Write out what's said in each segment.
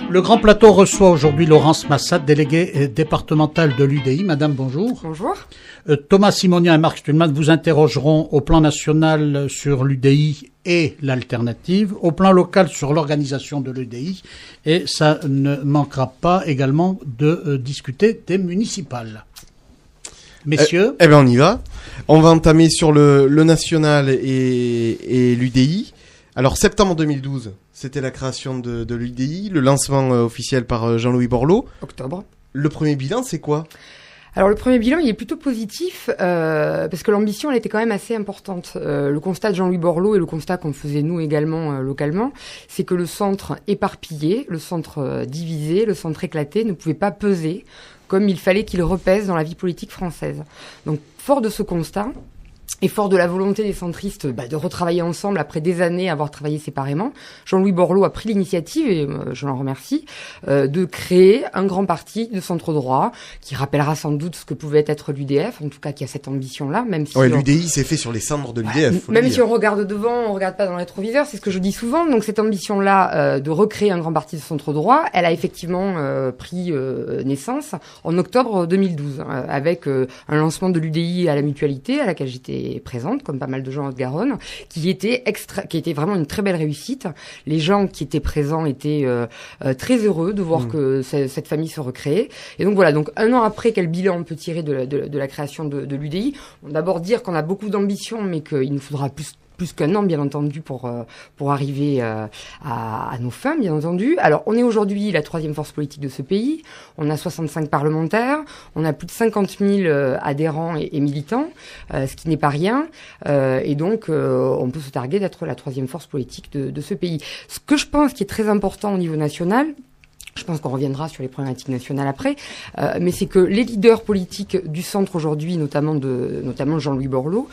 Le Grand Plateau reçoit aujourd'hui Laurence Massad, déléguée départementale de l'UDI. Madame, bonjour. Bonjour. Thomas Simonian et Marc Stuhlmann vous interrogeront au plan national sur l'UDI et l'alternative, au plan local sur l'organisation de l'UDI, et ça ne manquera pas également de discuter des municipales. Messieurs. Eh bien, on y va. On va entamer sur le national et l'UDI. Alors, septembre 2012, c'était la création de l'UDI, le lancement officiel par Jean-Louis Borloo. Octobre. Le premier bilan, c'est quoi ? Alors le premier bilan, il est plutôt positif parce que l'ambition, elle était quand même assez importante. Le constat de Jean-Louis Borloo et le constat qu'on faisait nous également localement, c'est que le centre éparpillé, le centre divisé, le centre éclaté ne pouvait pas peser comme il fallait qu'il repèse dans la vie politique française. Donc fort de ce constat, et fort de la volonté des centristes de retravailler ensemble après des années à avoir travaillé séparément, Jean-Louis Borloo a pris l'initiative, et je l'en remercie, de créer un grand parti de centre-droit qui rappellera sans doute ce que pouvait être l'UDF, en tout cas qui a cette ambition-là, même si... Ouais, l'UDI s'est fait sur les cendres de l'UDF. Même si on regarde devant, on regarde pas dans le rétroviseur, c'est ce que je dis souvent. Donc cette ambition-là de recréer un grand parti de centre-droit, elle a effectivement pris naissance en octobre 2012, avec un lancement de l'UDI à la Mutualité, à laquelle j'étais présente, comme pas mal de gens en Haute-Garonne, qui était vraiment une très belle réussite. Les gens qui étaient présents étaient très heureux de voir que cette famille se recréait. Et donc voilà, donc un an après, quel bilan on peut tirer de la création de l'UDI ? On va d'abord dire qu'on a beaucoup d'ambition, mais qu'il nous faudra plus qu'un an, bien entendu, pour arriver à nos fins, bien entendu. Alors, on est aujourd'hui la troisième force politique de ce pays. On a 65 parlementaires. On a plus de 50 000 adhérents et militants, ce qui n'est pas rien. Et donc, on peut se targuer d'être la troisième force politique de ce pays. Ce que je pense qui est très important au niveau national, je pense qu'on reviendra sur les problématiques nationales après, mais c'est que les leaders politiques du centre aujourd'hui, notamment Jean-Louis Borloo,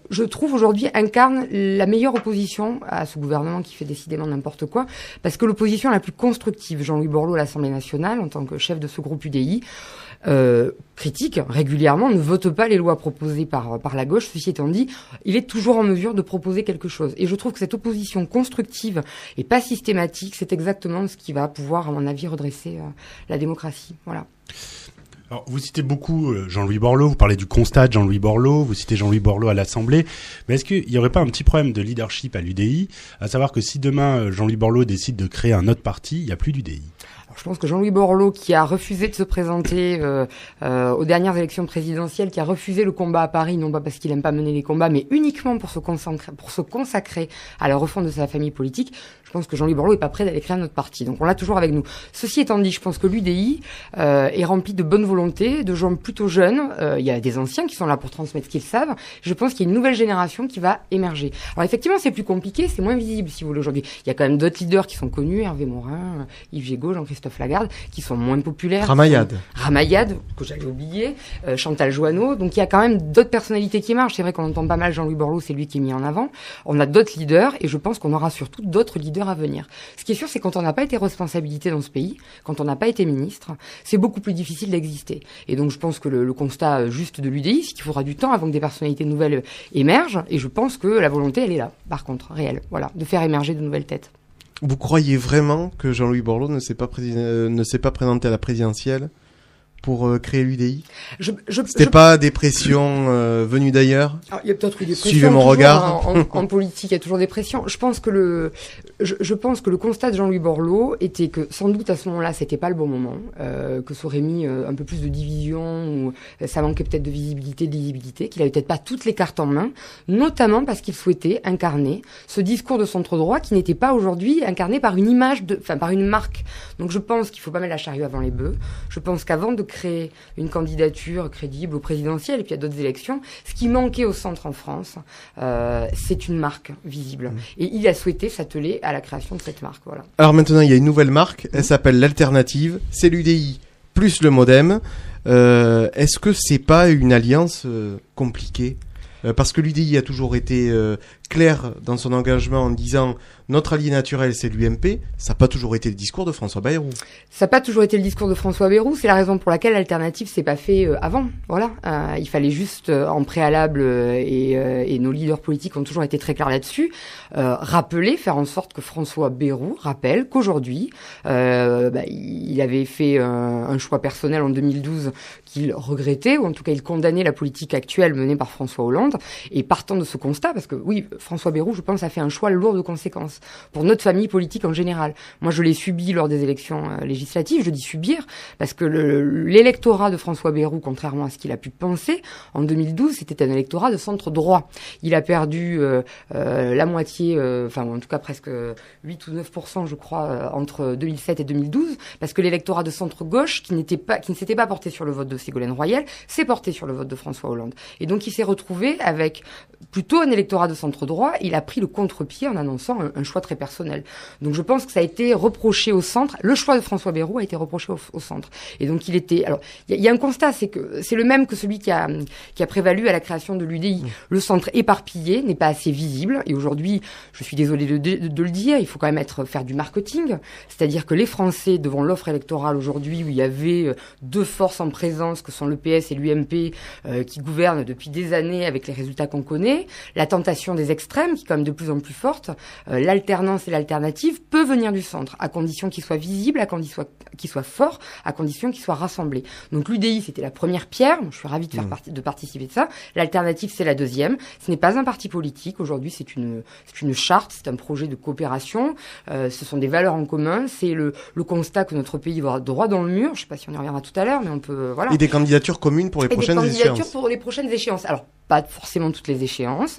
je trouve aujourd'hui incarnent la meilleure opposition à ce gouvernement qui fait décidément n'importe quoi, parce que l'opposition la plus constructive, Jean-Louis Borloo à l'Assemblée nationale, en tant que chef de ce groupe UDI, critique régulièrement, ne vote pas les lois proposées par la gauche. Ceci étant dit, il est toujours en mesure de proposer quelque chose. Et je trouve que cette opposition constructive et pas systématique, c'est exactement ce qui va pouvoir, à mon avis, redresser la démocratie. Voilà. Alors, vous citez beaucoup Jean-Louis Borloo, vous parlez du constat de Jean-Louis Borloo, vous citez Jean-Louis Borloo à l'Assemblée, mais est-ce qu'il n'y aurait pas un petit problème de leadership à l'UDI, à savoir que si demain Jean-Louis Borloo décide de créer un autre parti, il n'y a plus d'UDI ? Je pense que Jean-Louis Borloo, qui a refusé de se présenter aux dernières élections présidentielles, qui a refusé le combat à Paris, non pas parce qu'il aime pas mener les combats, mais uniquement pour se consacrer à la refonte de sa famille politique, je pense que Jean-Louis Borloo est pas prêt d'aller créer un autre parti. Donc on l'a toujours avec nous. Ceci étant dit, je pense que l'UDI est rempli de bonne volonté, de gens plutôt jeunes. Il y a des anciens qui sont là pour transmettre ce qu'ils savent. Je pense qu'il y a une nouvelle génération qui va émerger. Alors effectivement, c'est plus compliqué, c'est moins visible, si vous voulez, aujourd'hui. Il y a quand même d'autres leaders qui sont connus, Hervé Morin, Yves Gégaud, Jean-Christophe Lagarde, qui sont moins populaires. Ramayad, que j'avais oublié, Chantal Joanneau. Donc il y a quand même d'autres personnalités qui marchent. C'est vrai qu'on entend pas mal Jean-Louis Borloo, c'est lui qui est mis en avant. On a d'autres leaders et je pense qu'on aura surtout d'autres leaders à venir. Ce qui est sûr, c'est quand on n'a pas été responsabilité dans ce pays, quand on n'a pas été ministre, c'est beaucoup plus difficile d'exister. Et donc je pense que le constat juste de l'UDI, c'est qu'il faudra du temps avant que des personnalités nouvelles émergent. Et je pense que la volonté, elle est là, par contre, réelle. Voilà, de faire émerger de nouvelles têtes. Vous croyez vraiment que Jean-Louis Borloo ne s'est pas présenté à la présidentielle pour créer l'UDI? C'était pas des pressions venues d'ailleurs? Alors, il y a peut-être eu des pressions. Suivez mon regard. En politique, il y a toujours des pressions. Je pense que le constat de Jean-Louis Borloo était que sans doute à ce moment-là, c'était pas le bon moment, que ça aurait mis un peu plus de division, ou ça manquait peut-être de visibilité, de lisibilité, qu'il avait peut-être pas toutes les cartes en main, notamment parce qu'il souhaitait incarner ce discours de centre-droit qui n'était pas aujourd'hui incarné par une image par une marque. Donc je pense qu'il faut pas mettre la charrue avant les bœufs. Je pense qu'avant de créer une candidature crédible au présidentiel et puis à d'autres élections, ce qui manquait au centre en France, c'est une marque visible. Et il a souhaité s'atteler à la création de cette marque. Voilà. Alors maintenant, il y a une nouvelle marque, elle s'appelle l'Alternative, c'est l'UDI plus le Modem. Est-ce que c'est pas une alliance compliquée ? Parce que l'UDI a toujours été clair dans son engagement en disant notre allié naturel c'est l'UMP, ça n'a pas toujours été le discours de François Bayrou. Ça n'a pas toujours été le discours de François Bayrou, c'est la raison pour laquelle l'alternative s'est pas fait avant. Voilà, il fallait juste en préalable et nos leaders politiques ont toujours été très clairs là-dessus. Rappeler, faire en sorte que François Bayrou rappelle qu'aujourd'hui, il avait fait un choix personnel en 2012 qu'il regrettait, ou en tout cas il condamnait la politique actuelle menée par François Hollande. Et partant de ce constat, parce que oui, François Bayrou, je pense, a fait un choix lourd de conséquences pour notre famille politique en général. Moi, je l'ai subi lors des élections législatives. Je dis subir parce que l'électorat de François Bayrou, contrairement à ce qu'il a pu penser, en 2012, c'était un électorat de centre droit. Il a perdu la moitié, en tout cas presque 8 ou 9%, je crois, entre 2007 et 2012, parce que l'électorat de centre gauche, qui ne s'était pas porté sur le vote de Ségolène Royal, s'est porté sur le vote de François Hollande. Et donc, il s'est retrouvé avec plutôt un électorat de centre droit. Il a pris le contre-pied en annonçant un choix très personnel. Donc, je pense que ça a été reproché au centre. Le choix de François Bayrou a été reproché au centre. Et donc, il était... Alors, il y a un constat, c'est que c'est le même que celui qui a prévalu à la création de l'UDI. Le centre éparpillé n'est pas assez visible. Et aujourd'hui, je suis désolée de le dire, il faut quand même faire du marketing. C'est-à-dire que les Français, devant l'offre électorale aujourd'hui, où il y avait deux forces en présence, que sont le PS et l'UMP, qui gouvernent depuis des années avec les résultats qu'on connaît, la tentation des extrêmes, qui est quand même de plus en plus forte, l'alternance et l'alternative peut venir du centre, à condition qu'il soit visible, à condition qu'il soit fort, à condition qu'il soit rassemblé. Donc l'UDI, c'était la première pierre. Je suis ravie de participer de ça. L'alternative, c'est la deuxième. Ce n'est pas un parti politique. Aujourd'hui, c'est une charte, c'est un projet de coopération. Ce sont des valeurs en commun. C'est le constat que notre pays va droit dans le mur. Je ne sais pas si on y reviendra tout à l'heure, mais on peut... Voilà. Et des candidatures communes pour les prochaines échéances. Des candidatures pour les prochaines échéances. Alors, pas forcément toutes les échéances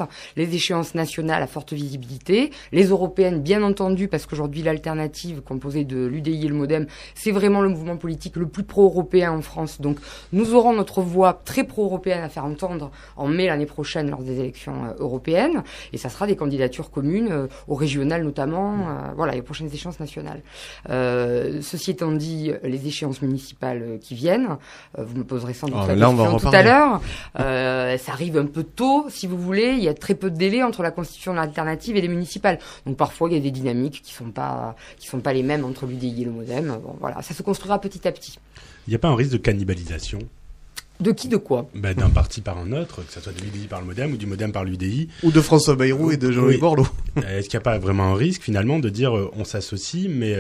nationales à forte visibilité, les européennes bien entendu, parce qu'aujourd'hui l'alternative composée de l'UDI et le MoDem, c'est vraiment le mouvement politique le plus pro-européen en France. Donc nous aurons notre voix très pro-européenne à faire entendre en mai l'année prochaine lors des élections européennes, et ça sera des candidatures communes, au régional notamment, les prochaines échéances nationales. Ceci étant dit, les échéances municipales qui viennent, vous me poserez sans doute la question tout à l'heure, ça arrive un peu tôt, si vous voulez. Il y a très peu de délai entre la constitution de l'alternative et les municipales. Donc parfois, il y a des dynamiques qui sont pas les mêmes entre l'UDI et le MoDem. Bon, voilà, ça se construira petit à petit. Il n'y a pas un risque de cannibalisation? De qui, de quoi? D'un parti par un autre, que ce soit de l'UDI par le MoDem ou du MoDem par l'UDI. Ou de François Bayrou et de Jean-Louis Borloo. Est-ce qu'il n'y a pas vraiment un risque, finalement, de dire on s'associe, mais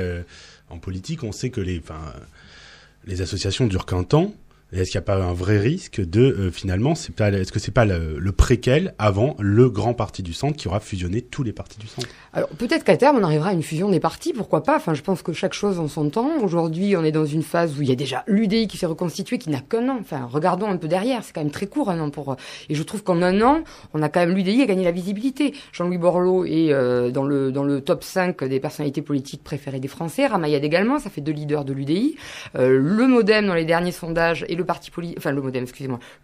en politique, on sait que les associations durent qu'un temps. Et est-ce qu'il n'y a pas un vrai risque de, finalement, est-ce que c'est pas le préquel avant le grand parti du centre qui aura fusionné tous les partis du centre? Alors, peut-être qu'à terme, on arrivera à une fusion des partis, pourquoi pas? Enfin, je pense que chaque chose en son temps. Aujourd'hui, on est dans une phase où il y a déjà l'UDI qui s'est reconstituée, qui n'a qu'un an. Enfin, regardons un peu derrière, c'est quand même très court, un an et je trouve qu'en un an, on a quand même l'UDI à gagner la visibilité. Jean-Louis Borloo est, dans le top 5 des personnalités politiques préférées des Français. Ramayad également, ça fait 2 leaders de l'UDI. Le MoDem dans les derniers sondages et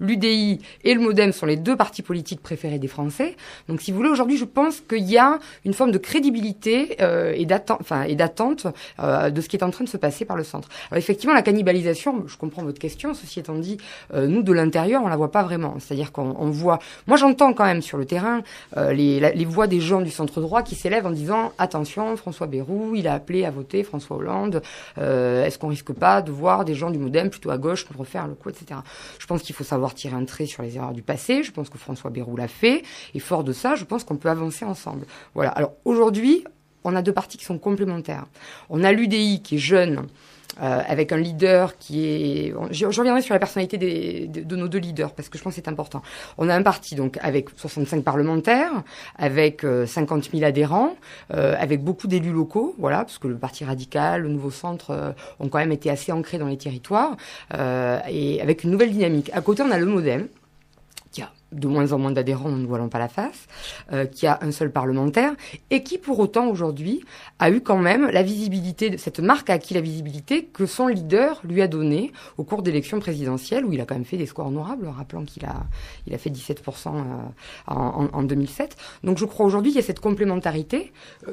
l'UDI et le MoDem sont les 2 partis politiques préférés des Français. Donc, si vous voulez, aujourd'hui, je pense qu'il y a une forme de crédibilité et d'attente de ce qui est en train de se passer par le centre. Alors, effectivement, la cannibalisation, je comprends votre question. Ceci étant dit, nous, de l'intérieur, on la voit pas vraiment. C'est-à-dire qu'on voit... Moi, j'entends quand même sur le terrain les voix des gens du centre droit qui s'élèvent en disant « Attention, François Bayrou, il a appelé à voter François Hollande. Est-ce qu'on risque pas de voir des gens du MoDem plutôt à gauche pour refaire le coup, etc. » Je pense qu'il faut savoir tirer un trait sur les erreurs du passé. Je pense que François Bayrou l'a fait. Et fort de ça, je pense qu'on peut avancer ensemble. Voilà. Alors, aujourd'hui, on a 2 partis qui sont complémentaires. On a l'UDI qui est jeune, avec un leader qui est... Je reviendrai sur la personnalité de nos 2 leaders, parce que je pense que c'est important. On a un parti, donc, avec 65 parlementaires, avec 50 000 adhérents, avec beaucoup d'élus locaux, voilà, parce que le Parti radical, le Nouveau Centre ont quand même été assez ancrés dans les territoires, et avec une nouvelle dynamique. À côté, on a le MoDem, qui a de moins en moins d'adhérents, ne nous voilons pas la face, qui a un seul parlementaire, et qui, pour autant, aujourd'hui, a eu quand même la visibilité, cette marque a acquis la visibilité que son leader lui a donnée au cours d'élections présidentielles, où il a quand même fait des scores honorables, rappelant qu'il a fait 17% en 2007. Donc, je crois aujourd'hui, il y a cette complémentarité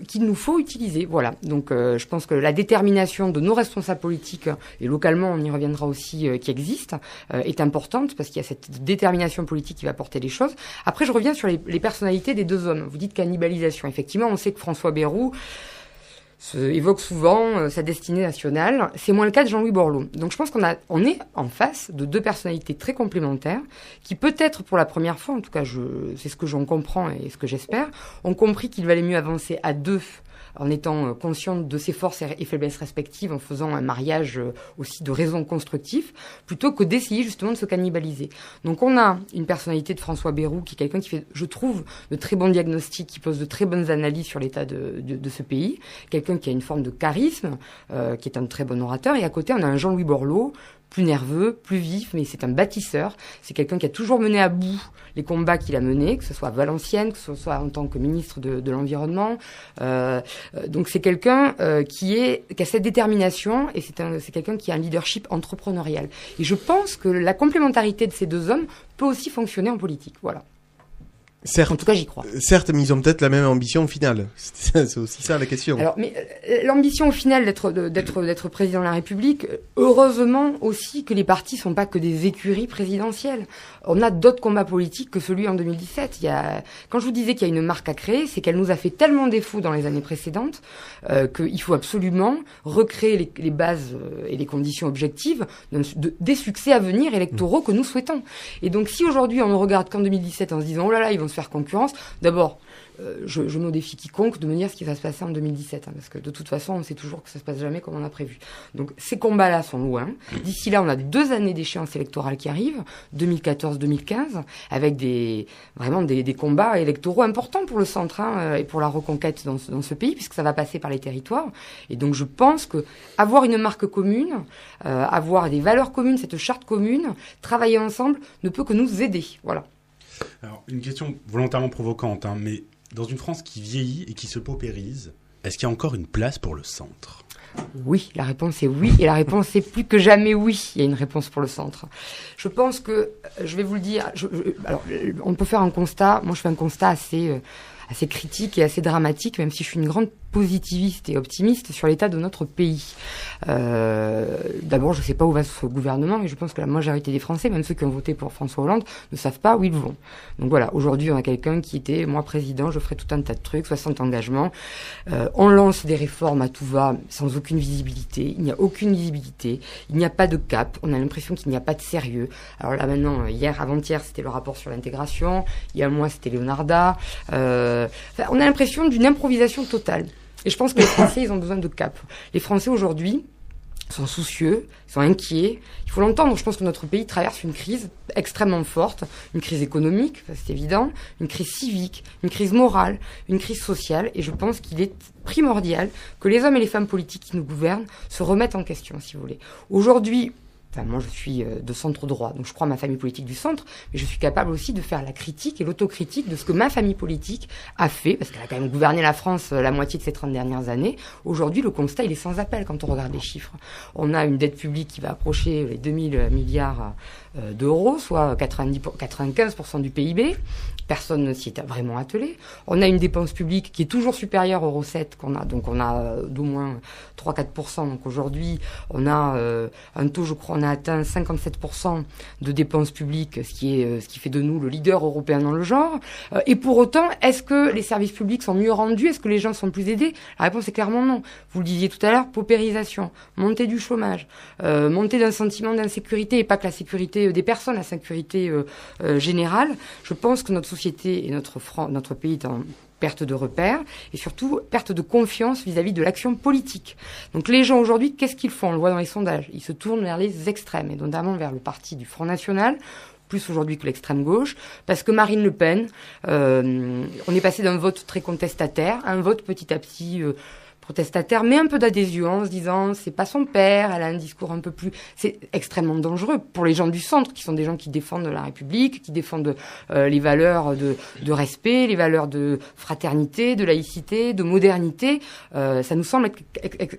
qu'il nous faut utiliser. Voilà. Donc, je pense que la détermination de nos responsables politiques, et localement, on y reviendra aussi, qui existe, est importante, parce qu'il y a cette détermination politique qui va porter porter les choses. Après, je reviens sur les personnalités des deux hommes. Vous dites cannibalisation. Effectivement, on sait que François Bayrou évoque souvent sa destinée nationale. C'est moins le cas de Jean-Louis Borloo. Donc je pense qu'on est en face de deux personnalités très complémentaires qui peut-être pour la première fois, en tout cas c'est ce que j'en comprends et ce que j'espère, ont compris qu'il valait mieux avancer à deux en étant conscient de ses forces et faiblesses respectives, en faisant un mariage aussi de raisons constructives, plutôt que d'essayer justement de se cannibaliser. Donc on a une personnalité de François Bayrou, qui est quelqu'un qui fait, je trouve, de très bons diagnostics, qui pose de très bonnes analyses sur l'état de ce pays, quelqu'un qui a une forme de charisme, qui est un très bon orateur, et à côté on a un Jean-Louis Borloo, plus nerveux, plus vif, mais c'est un bâtisseur. C'est quelqu'un qui a toujours mené à bout les combats qu'il a menés, que ce soit à Valenciennes, que ce soit en tant que ministre de l'Environnement. Donc c'est quelqu'un qui a cette détermination, et c'est quelqu'un qui a un leadership entrepreneurial. Et je pense que la complémentarité de ces deux hommes peut aussi fonctionner en politique. Voilà. Certes, en tout cas, j'y crois. Certes, mais ils ont peut-être la même ambition au final. C'est aussi ça la question. Alors, mais l'ambition au final d'être président de la République, heureusement aussi que les partis sont pas que des écuries présidentielles. On a d'autres combats politiques que celui en 2017. Quand je vous disais qu'il y a une marque à créer, c'est qu'elle nous a fait tellement défaut dans les années précédentes qu'il faut absolument recréer les bases et les conditions objectives des succès à venir électoraux que nous souhaitons. Et donc, si aujourd'hui on ne regarde qu'en 2017 en se disant oh là là, ils vont se faire concurrence, d'abord, je mets au défi quiconque de me dire ce qui va se passer en 2017, parce que de toute façon, on sait toujours que ça se passe jamais comme on a prévu. Donc, ces combats-là sont loin. D'ici là, on a 2 années d'échéance électorale qui arrivent, 2014-2015, avec vraiment des combats électoraux importants pour le centre, et pour la reconquête dans ce pays, puisque ça va passer par les territoires. Et donc, je pense que avoir une marque commune, avoir des valeurs communes, cette charte commune, travailler ensemble, ne peut que nous aider. Voilà. Alors, une question volontairement provocante, mais dans une France qui vieillit et qui se paupérise, est-ce qu'il y a encore une place pour le centre ? Oui, la réponse est oui, et la réponse est plus que jamais oui. Il y a une réponse pour le centre. Je pense que, je vais vous le dire, alors, on peut faire un constat, moi je fais un constat assez critique et assez dramatique, même si je suis une grande positiviste et optimiste sur l'état de notre pays. D'abord, je ne sais pas où va ce gouvernement, mais je pense que la majorité des Français, même ceux qui ont voté pour François Hollande, ne savent pas où ils vont. Donc voilà, aujourd'hui, on a quelqu'un qui était, moi, président, je ferai tout un tas de trucs, 60 engagements. On lance des réformes à tout va, sans aucune visibilité. Il n'y a aucune visibilité. Il n'y a pas de cap. On a l'impression qu'il n'y a pas de sérieux. Alors là, maintenant, avant-hier, c'était le rapport sur l'intégration. Il y a un mois, c'était Leonarda. On a l'impression d'une improvisation totale. Et je pense que les Français, ils ont besoin de cap. Les Français, aujourd'hui, sont soucieux, sont inquiets. Il faut l'entendre. Je pense que notre pays traverse une crise extrêmement forte. Une crise économique, ça c'est évident. Une crise civique, une crise morale, une crise sociale. Et je pense qu'il est primordial que les hommes et les femmes politiques qui nous gouvernent se remettent en question, si vous voulez. Aujourd'hui, moi, je suis de centre droit, donc je crois à ma famille politique du centre, mais je suis capable aussi de faire la critique et l'autocritique de ce que ma famille politique a fait, parce qu'elle a quand même gouverné la France la moitié de ces 30 dernières années. Aujourd'hui, le constat, il est sans appel quand on regarde les chiffres. On a une dette publique qui va approcher les 2000 milliards d'euros, soit 95% du PIB. Personne ne s'y est vraiment attelé. On a une dépense publique qui est toujours supérieure aux recettes qu'on a. Donc on a d'au moins 3-4%. Donc aujourd'hui, on a un taux, je crois, on a atteint 57% de dépenses publiques, ce qui fait de nous le leader européen dans le genre. Et pour autant, est-ce que les services publics sont mieux rendus ? Est-ce que les gens sont plus aidés ? La réponse est clairement non. Vous le disiez tout à l'heure, paupérisation, montée du chômage, montée d'un sentiment d'insécurité, et pas que la sécurité des personnes, la sécurité générale. Je pense que notre société et notre pays est en perte de repères et surtout perte de confiance vis-à-vis de l'action politique. Donc les gens aujourd'hui, qu'est-ce qu'ils font ? On le voit dans les sondages. Ils se tournent vers les extrêmes et notamment vers le parti du Front National, plus aujourd'hui que l'extrême gauche, parce que Marine Le Pen, on est passé d'un vote très contestataire à un vote petit à petit protestataire, mais un peu d'adhésion en se disant c'est pas son père, elle a un discours un peu plus... C'est extrêmement dangereux pour les gens du centre, qui sont des gens qui défendent la République, qui défendent les valeurs de respect, les valeurs de fraternité, de laïcité, de modernité. Ça nous semble être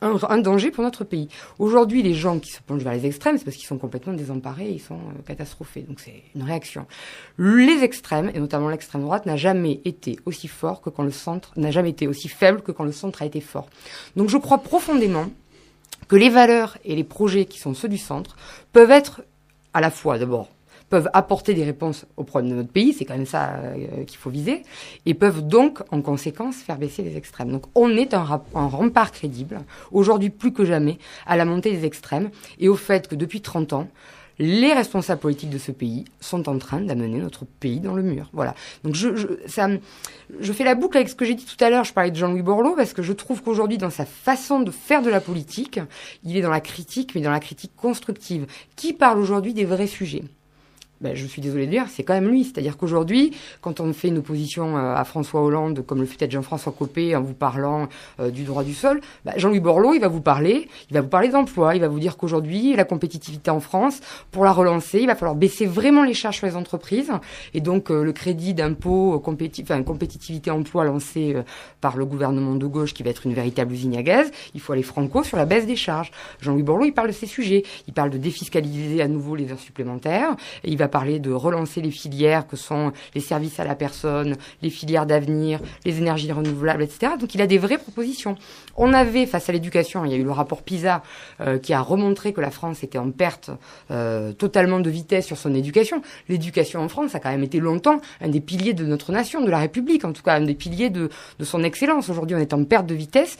un danger pour notre pays. Aujourd'hui, les gens qui se plongent vers les extrêmes, c'est parce qu'ils sont complètement désemparés, ils sont catastrophés. Donc c'est une réaction. Les extrêmes, et notamment l'extrême droite, n'a jamais été aussi fort que quand le centre, n'a jamais été aussi faible que quand le centre a été fort. Donc je crois profondément que les valeurs et les projets qui sont ceux du centre peuvent être à la fois d'abord peuvent apporter des réponses aux problèmes de notre pays, c'est quand même ça qu'il faut viser, et peuvent donc, en conséquence, faire baisser les extrêmes. Donc on est un rempart crédible, aujourd'hui plus que jamais, à la montée des extrêmes, et au fait que depuis 30 ans, les responsables politiques de ce pays sont en train d'amener notre pays dans le mur. Voilà. Donc je fais la boucle avec ce que j'ai dit tout à l'heure. Je parlais de Jean-Louis Borloo parce que je trouve qu'aujourd'hui, dans sa façon de faire de la politique, il est dans la critique, mais dans la critique constructive. Qui parle aujourd'hui des vrais sujets ? Je suis désolé de dire, c'est quand même lui. C'est-à-dire qu'aujourd'hui, quand on fait une opposition à François Hollande, comme le fait être Jean-François Copé, en vous parlant du droit du sol, Jean-Louis Borloo, il va vous parler d'emploi, il va vous dire qu'aujourd'hui, la compétitivité en France, pour la relancer, il va falloir baisser vraiment les charges sur les entreprises. Et donc, le crédit d'impôt, compétitivité emploi lancé par le gouvernement de gauche, qui va être une véritable usine à gaz, il faut aller franco sur la baisse des charges. Jean-Louis Borloo, il parle de ces sujets. Il parle de défiscaliser à nouveau les heures supplémentaires, et il va parler de relancer les filières que sont les services à la personne, les filières d'avenir, les énergies renouvelables, etc. Donc il a des vraies propositions. On avait, face à l'éducation, il y a eu le rapport PISA qui a remontré que la France était en perte totalement de vitesse sur son éducation. L'éducation en France a quand même été longtemps un des piliers de notre nation, de la République, en tout cas un des piliers de son excellence. Aujourd'hui, on est en perte de vitesse.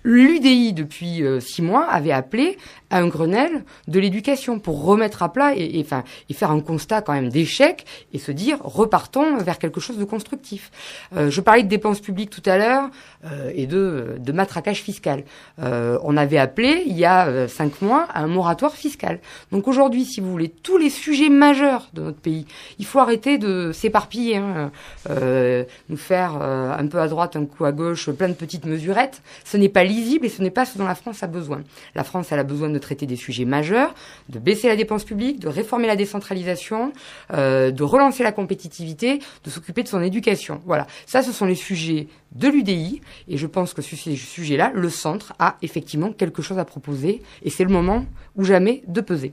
L'UDI, depuis 6 mois, avait appelé à un Grenelle de l'éducation pour remettre à plat et faire un constat quand même d'échec et se dire repartons vers quelque chose de constructif. Je parlais de dépenses publiques tout à l'heure et de matraquage fiscal. On avait appelé il y a 5 mois à un moratoire fiscal. Donc aujourd'hui, si vous voulez, tous les sujets majeurs de notre pays, il faut arrêter de s'éparpiller, nous faire un peu à droite, un coup à gauche, plein de petites mesurettes. Ce n'est pas lisible et ce n'est pas ce dont la France a besoin. La France, elle a besoin de traiter des sujets majeurs, de baisser la dépense publique, de réformer la décentralisation, de relancer la compétitivité, de s'occuper de son éducation. Voilà. Ça, ce sont les sujets de l'UDI et je pense que sur ces sujets-là, le centre a effectivement quelque chose à proposer et c'est le moment ou jamais de peser.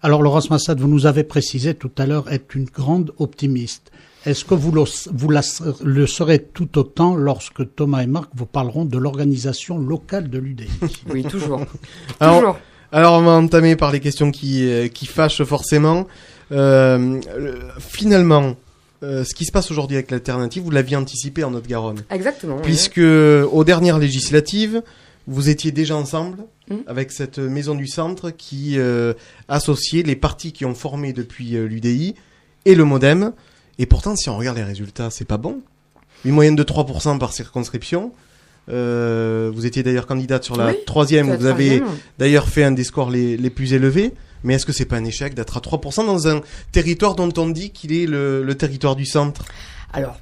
Alors, Laurence Massad, vous nous avez précisé tout à l'heure être une grande optimiste. Est-ce que vous le serez tout autant lorsque Thomas et Marc vous parleront de l'organisation locale de l'UDI ? Oui, toujours. Alors, on va entamer par les questions qui fâchent forcément. Finalement, ce qui se passe aujourd'hui avec l'alternative, vous l'aviez anticipé en Haute-Garonne. Exactement. Puisque aux dernières législatives, vous étiez déjà ensemble avec cette maison du centre qui associait les partis qui ont formé depuis l'UDI et le MoDem. Et pourtant, si on regarde les résultats, c'est pas bon. Une moyenne de 3% par circonscription. Vous étiez d'ailleurs candidate sur la troisième. Vous avez d'ailleurs fait un des scores les plus élevés. Mais est-ce que c'est pas un échec d'être à 3% dans un territoire dont on dit qu'il est le territoire du centre ? Alors,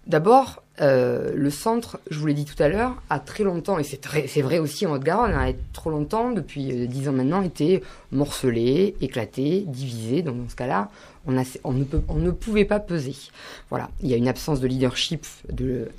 d'abord, le centre, je vous l'ai dit tout à l'heure, a très longtemps, et c'est vrai aussi en Haute-Garonne, a trop longtemps, depuis 10 ans maintenant, été morcelé, éclaté, divisé. Donc dans ce cas-là, on ne pouvait pas peser. Voilà. Il y a une absence de leadership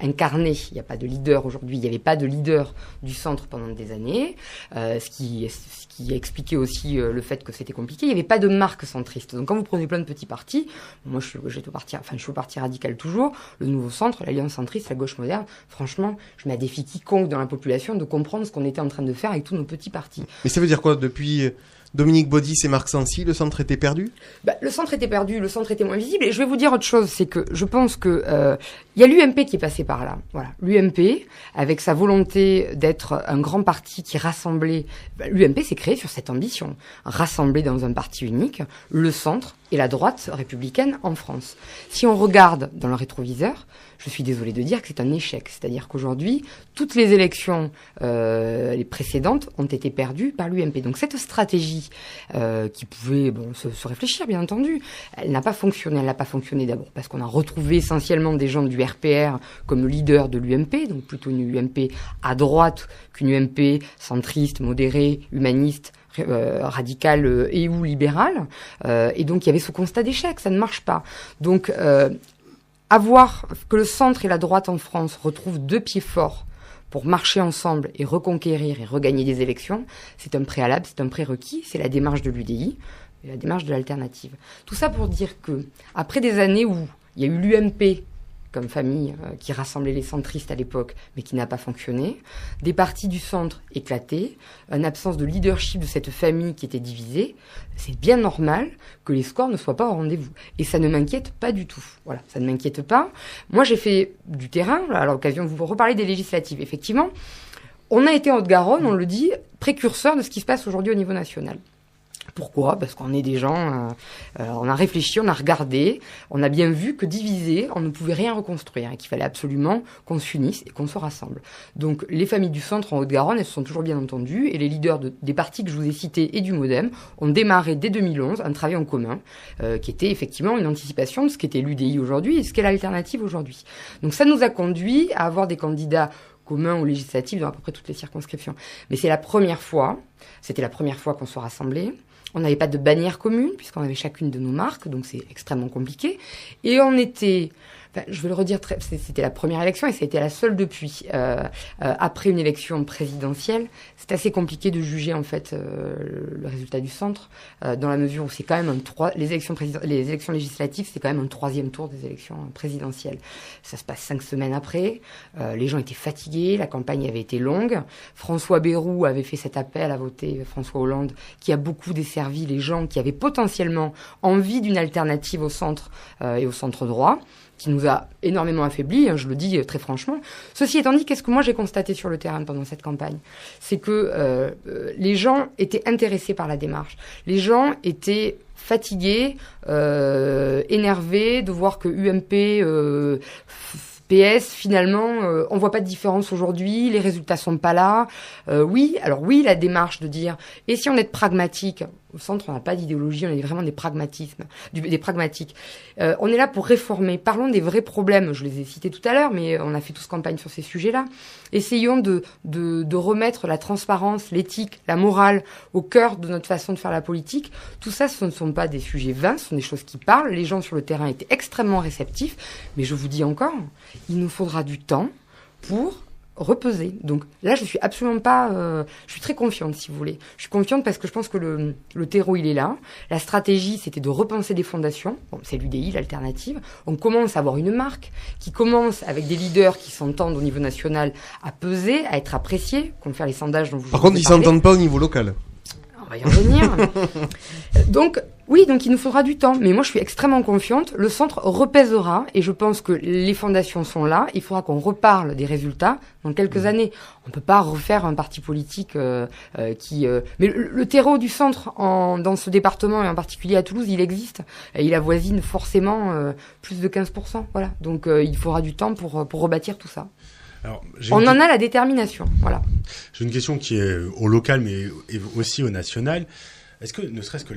incarné. Il n'y a pas de leader aujourd'hui. Il n'y avait pas de leader du centre pendant des années. Ce qui a expliqué aussi le fait que c'était compliqué. Il n'y avait pas de marque centriste. Donc quand vous prenez plein de petits partis, moi je suis au parti radical toujours, le nouveau centre, l'Alliance centriste, la gauche moderne, franchement, je mets à défi quiconque dans la population de comprendre ce qu'on était en train de faire avec tous nos petits partis. Mais ça veut dire quoi depuis Dominique Baudis et Marc Sancy, le centre était perdu ? Le centre était perdu, le centre était moins visible. Et je vais vous dire autre chose, c'est que je pense que il y a l'UMP qui est passé par là. Voilà, l'UMP avec sa volonté d'être un grand parti qui rassemblait. L'UMP s'est créé sur cette ambition, rassembler dans un parti unique le centre et la droite républicaine en France. Si on regarde dans le rétroviseur, je suis désolé de dire que c'est un échec. C'est-à-dire qu'aujourd'hui, toutes les élections les précédentes ont été perdues par l'UMP. Donc cette stratégie qui pouvait se réfléchir, bien entendu, elle n'a pas fonctionné. Elle n'a pas fonctionné d'abord parce qu'on a retrouvé essentiellement des gens du RPR comme leader de l'UMP, donc plutôt une UMP à droite qu'une UMP centriste, modérée, humaniste, radicale et ou libérale. Et donc il y avait ce constat d'échec, ça ne marche pas. Donc avoir que le centre et la droite en France retrouvent 2 pieds forts pour marcher ensemble et reconquérir et regagner des élections, c'est un préalable, c'est un prérequis, c'est la démarche de l'UDI et la démarche de l'alternative. Tout ça pour dire que, après des années où il y a eu l'UMP comme famille qui rassemblait les centristes à l'époque, mais qui n'a pas fonctionné. Des partis du centre éclatés, une absence de leadership de cette famille qui était divisée. C'est bien normal que les scores ne soient pas au rendez-vous. Et ça ne m'inquiète pas du tout. Voilà, ça ne m'inquiète pas. Moi, j'ai fait du terrain, à l'occasion de vous reparler des législatives. Effectivement, on a été en Haute-Garonne, on le dit, précurseur de ce qui se passe aujourd'hui au niveau national. Pourquoi ? Parce qu'on est des gens, on a réfléchi, on a regardé, on a bien vu que divisé, on ne pouvait rien reconstruire et qu'il fallait absolument qu'on s'unisse et qu'on se rassemble. Donc les familles du centre en Haute-Garonne, elles se sont toujours bien entendues et les leaders des partis que je vous ai cités et du MoDem ont démarré dès 2011 un travail en commun qui était effectivement une anticipation de ce qu'était l'UDI aujourd'hui et ce qu'est l'alternative aujourd'hui. Donc ça nous a conduit à avoir des candidats communs ou législatifs dans à peu près toutes les circonscriptions. Mais c'était la première fois qu'on se rassemblait. On n'avait pas de bannière commune, puisqu'on avait chacune de nos marques, donc c'est extrêmement compliqué. Et on était, je vais le redire, c'était la première élection et ça a été la seule depuis. Après une élection présidentielle, c'est assez compliqué de juger en fait le résultat du centre, dans la mesure où c'est quand même les élections législatives, c'est quand même un troisième tour des élections présidentielles. Ça se passe 5 semaines après. Les gens étaient fatigués, la campagne avait été longue. François Bayrou avait fait cet appel à voter François Hollande, qui a beaucoup desservi les gens qui avaient potentiellement envie d'une alternative au centre et au centre droit, qui nous a énormément affaiblis, je le dis très franchement. Ceci étant dit, qu'est-ce que moi j'ai constaté sur le terrain pendant cette campagne ? C'est que les gens étaient intéressés par la démarche. Les gens étaient fatigués, énervés de voir que UMP... PS, finalement, on voit pas de différence aujourd'hui, les résultats sont pas là. Oui, la démarche de dire, et si on est pragmatique, au centre, on n'a pas d'idéologie, on est vraiment des pragmatiques. On est là pour réformer. Parlons des vrais problèmes. Je les ai cités tout à l'heure, mais on a fait tous campagne sur ces sujets-là. Essayons de remettre la transparence, l'éthique, la morale au cœur de notre façon de faire la politique. Tout ça, ce ne sont pas des sujets vains, ce sont des choses qui parlent. Les gens sur le terrain étaient extrêmement réceptifs. Mais je vous dis encore, il nous faudra du temps pour repeser. Donc là, je suis absolument pas... je suis très confiante, si vous voulez. Je suis confiante parce que je pense que le terreau, il est là. La stratégie, c'était de repenser des fondations. Bon, c'est l'UDI, l'alternative. On commence à avoir une marque qui commence avec des leaders qui s'entendent au niveau national à peser, à être appréciés, comme faire les sondages dont vous Par contre, ils s'entendent pas au niveau local. On va y revenir. Donc il nous faudra du temps. Mais moi, je suis extrêmement confiante. Le centre repèsera et je pense que les fondations sont là. Il faudra qu'on reparle des résultats dans quelques années. On peut pas refaire un parti politique mais le terreau du centre dans ce département et en particulier à Toulouse, il existe. Et il avoisine forcément plus de 15%. Voilà. Donc il faudra du temps pour rebâtir tout ça. Alors, on en a la détermination, voilà. J'ai une question qui est au local, mais aussi au national. Est-ce que, ne serait-ce que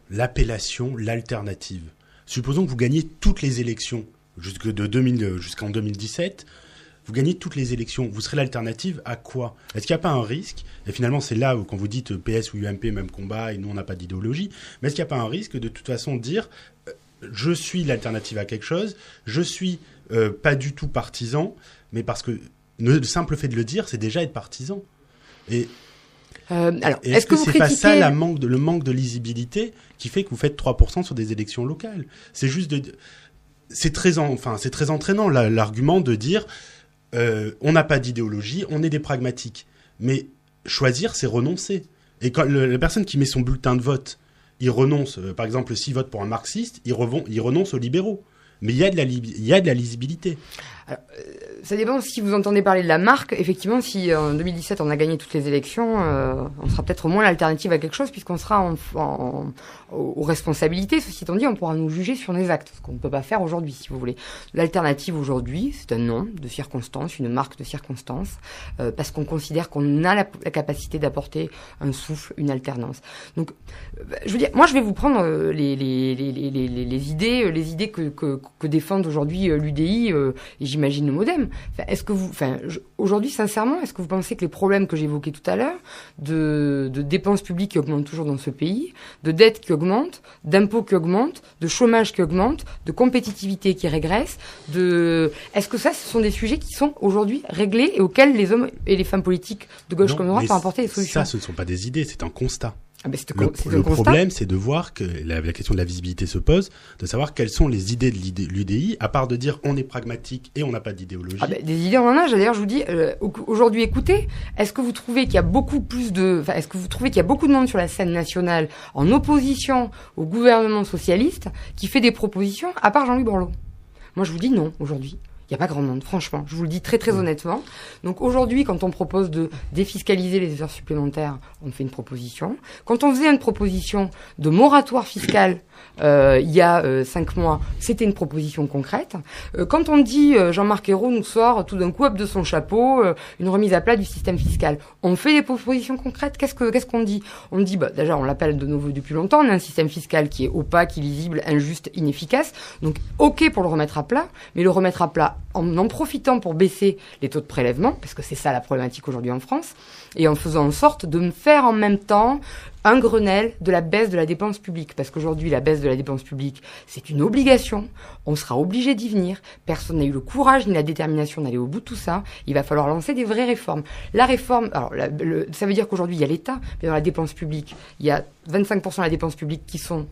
l'appellation, l'alternative, supposons que vous gagnez toutes les élections jusqu'en 2017, vous gagnez toutes les élections, vous serez l'alternative à quoi ? Est-ce qu'il n'y a pas un risque ? Et finalement, c'est là où, quand vous dites PS ou UMP, même combat, et nous, on n'a pas d'idéologie, mais est-ce qu'il n'y a pas un risque de toute façon de dire je suis l'alternative à quelque chose, je suis pas du tout partisan, mais parce que le simple fait de le dire, c'est déjà être partisan. Et est-ce que c'est pas ça le manque de lisibilité qui fait que vous faites 3% sur des élections locales ? C'est juste c'est très entraînant l'argument de dire on n'a pas d'idéologie, on est des pragmatiques. Mais choisir, c'est renoncer. Et quand la personne qui met son bulletin de vote, il renonce, par exemple, s'il vote pour un marxiste, il renonce aux libéraux. Mais il y a de la lisibilité. Alors, ça dépend si vous entendez parler de la marque. Effectivement, si en 2017 on a gagné toutes les élections, on sera peut-être au moins l'alternative à quelque chose puisqu'on sera aux responsabilités. Ceci étant dit, on pourra nous juger sur nos actes, ce qu'on ne peut pas faire aujourd'hui, si vous voulez. L'alternative aujourd'hui, c'est un nom de circonstance, une marque de circonstance, parce qu'on considère qu'on a la capacité d'apporter un souffle, une alternance. Donc, je veux dire, moi, je vais vous prendre les idées que défendent aujourd'hui l'UDI et j'imagine le MoDem. Aujourd'hui, sincèrement, est-ce que vous pensez que les problèmes que j'évoquais tout à l'heure, de dépenses publiques qui augmentent toujours dans ce pays, de dettes qui augmentent, d'impôts qui augmentent, de chômage qui augmente, de compétitivité qui régresse, est-ce que ça, ce sont des sujets qui sont aujourd'hui réglés et auxquels les hommes et les femmes politiques de gauche comme de droite ont apporté des solutions ? Ça, ce ne sont pas des idées, c'est un constat. Le problème, c'est de voir que la question de la visibilité se pose, de savoir quelles sont les idées de l'UDI, à part de dire on est pragmatique et on n'a pas d'idéologie. Des idées on en a. D'ailleurs, je vous dis, aujourd'hui, écoutez, est-ce que vous trouvez qu'il y a beaucoup de monde sur la scène nationale en opposition au gouvernement socialiste qui fait des propositions, à part Jean-Louis Borloo? Moi, je vous dis non, aujourd'hui. Il n'y a pas grand monde, franchement. Je vous le dis très, très honnêtement. Donc, aujourd'hui, quand on propose de défiscaliser les heures supplémentaires, on fait une proposition. Quand on faisait une proposition de moratoire fiscal, il y a 5 mois, c'était une proposition concrète. Quand on dit, Jean-Marc Ayrault nous sort tout d'un coup de son chapeau, une remise à plat du système fiscal, on fait des propositions concrètes. Qu'est-ce qu'on dit? On dit, déjà, on l'appelle de nos voeux depuis longtemps, on a un système fiscal qui est opaque, illisible, injuste, inefficace. Donc, ok pour le remettre à plat, mais le remettre à plat en profitant pour baisser les taux de prélèvement, parce que c'est ça la problématique aujourd'hui en France, et en faisant en sorte de faire en même temps un Grenelle de la baisse de la dépense publique. Parce qu'aujourd'hui, la baisse de la dépense publique, c'est une obligation. On sera obligé d'y venir. Personne n'a eu le courage ni la détermination d'aller au bout de tout ça. Il va falloir lancer des vraies réformes. La réforme, ça veut dire qu'aujourd'hui, il y a l'État, mais dans la dépense publique, il y a 25% de la dépense publique qui sont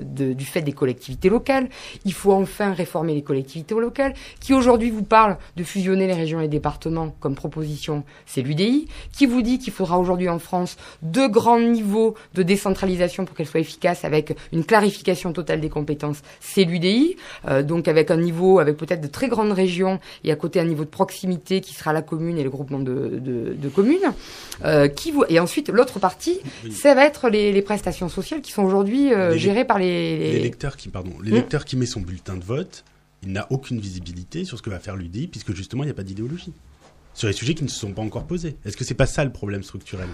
du fait des collectivités locales. Il faut enfin réformer les collectivités locales, qui aujourd'hui vous parlent de fusionner les régions et les départements comme proposition. C'est l'UDI, qui vous dit qu'il faudra aujourd'hui en France 2 grands niveaux de décentralisation pour qu'elle soit efficace, avec une clarification totale des compétences. C'est l'UDI, donc avec un niveau, avec peut-être de très grandes régions, et à côté un niveau de proximité qui sera la commune et le groupement de communes. Et ensuite, l'autre partie, ça va être les prestations sociales qui sont aujourd'hui gérées par les lecteurs L'électeur qui met son bulletin de vote, il n'a aucune visibilité sur ce que va faire l'UDI, puisque justement, il n'y a pas d'idéologie. Sur les sujets qui ne se sont pas encore posés. Est-ce que c'est pas ça le problème structurel ?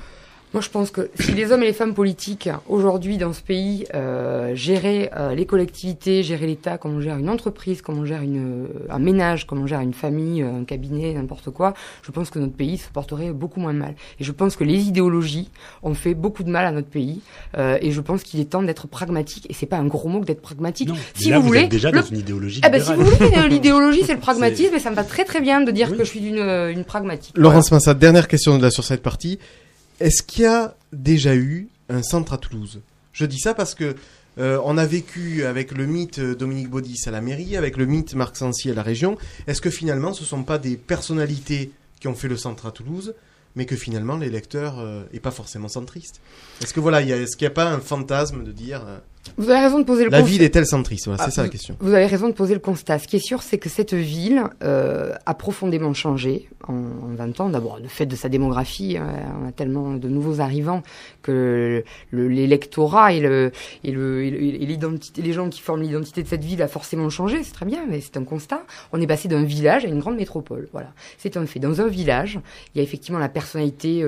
Moi, je pense que si les hommes et les femmes politiques, aujourd'hui, dans ce pays, géraient les collectivités, géraient l'État, comme on gère une entreprise, comme on gère un ménage, comme on gère une famille, un cabinet, n'importe quoi, je pense que notre pays se porterait beaucoup moins mal. Et je pense que les idéologies ont fait beaucoup de mal à notre pays. Et je pense qu'il est temps d'être pragmatique. Et c'est pas un gros mot que d'être pragmatique. Non, si là, vous voulez, êtes déjà dans une idéologie si libérale. vous voulez, l'idéologie, c'est le pragmatisme, et ça me va très très bien de dire que je suis une pragmatique. Laurence Massat, dernière question sur cette partie. Est-ce qu'il y a déjà eu un centre à Toulouse? Je dis ça parce que on a vécu avec le mythe Dominique Baudis à la mairie, avec le mythe Marc Sancy à la région. Est-ce que finalement ce ne sont pas des personnalités qui ont fait le centre à Toulouse, mais que finalement l'électeur n'est pas forcément centriste? Est-ce que est-ce qu'il n'y a pas un fantasme de dire vous avez raison de poser le la ville est-elle centriste? Voilà, c'est ça la question. Vous avez raison de poser le constat. Ce qui est sûr, c'est que cette ville a profondément changé en 20 ans. D'abord, le fait de sa démographie, on a tellement de nouveaux arrivants que l'électorat et l'identité, les gens qui forment l'identité de cette ville a forcément changé. C'est très bien, mais c'est un constat. On est passé d'un village à une grande métropole. Voilà, c'est un fait. Dans un village, il y a effectivement la personnalité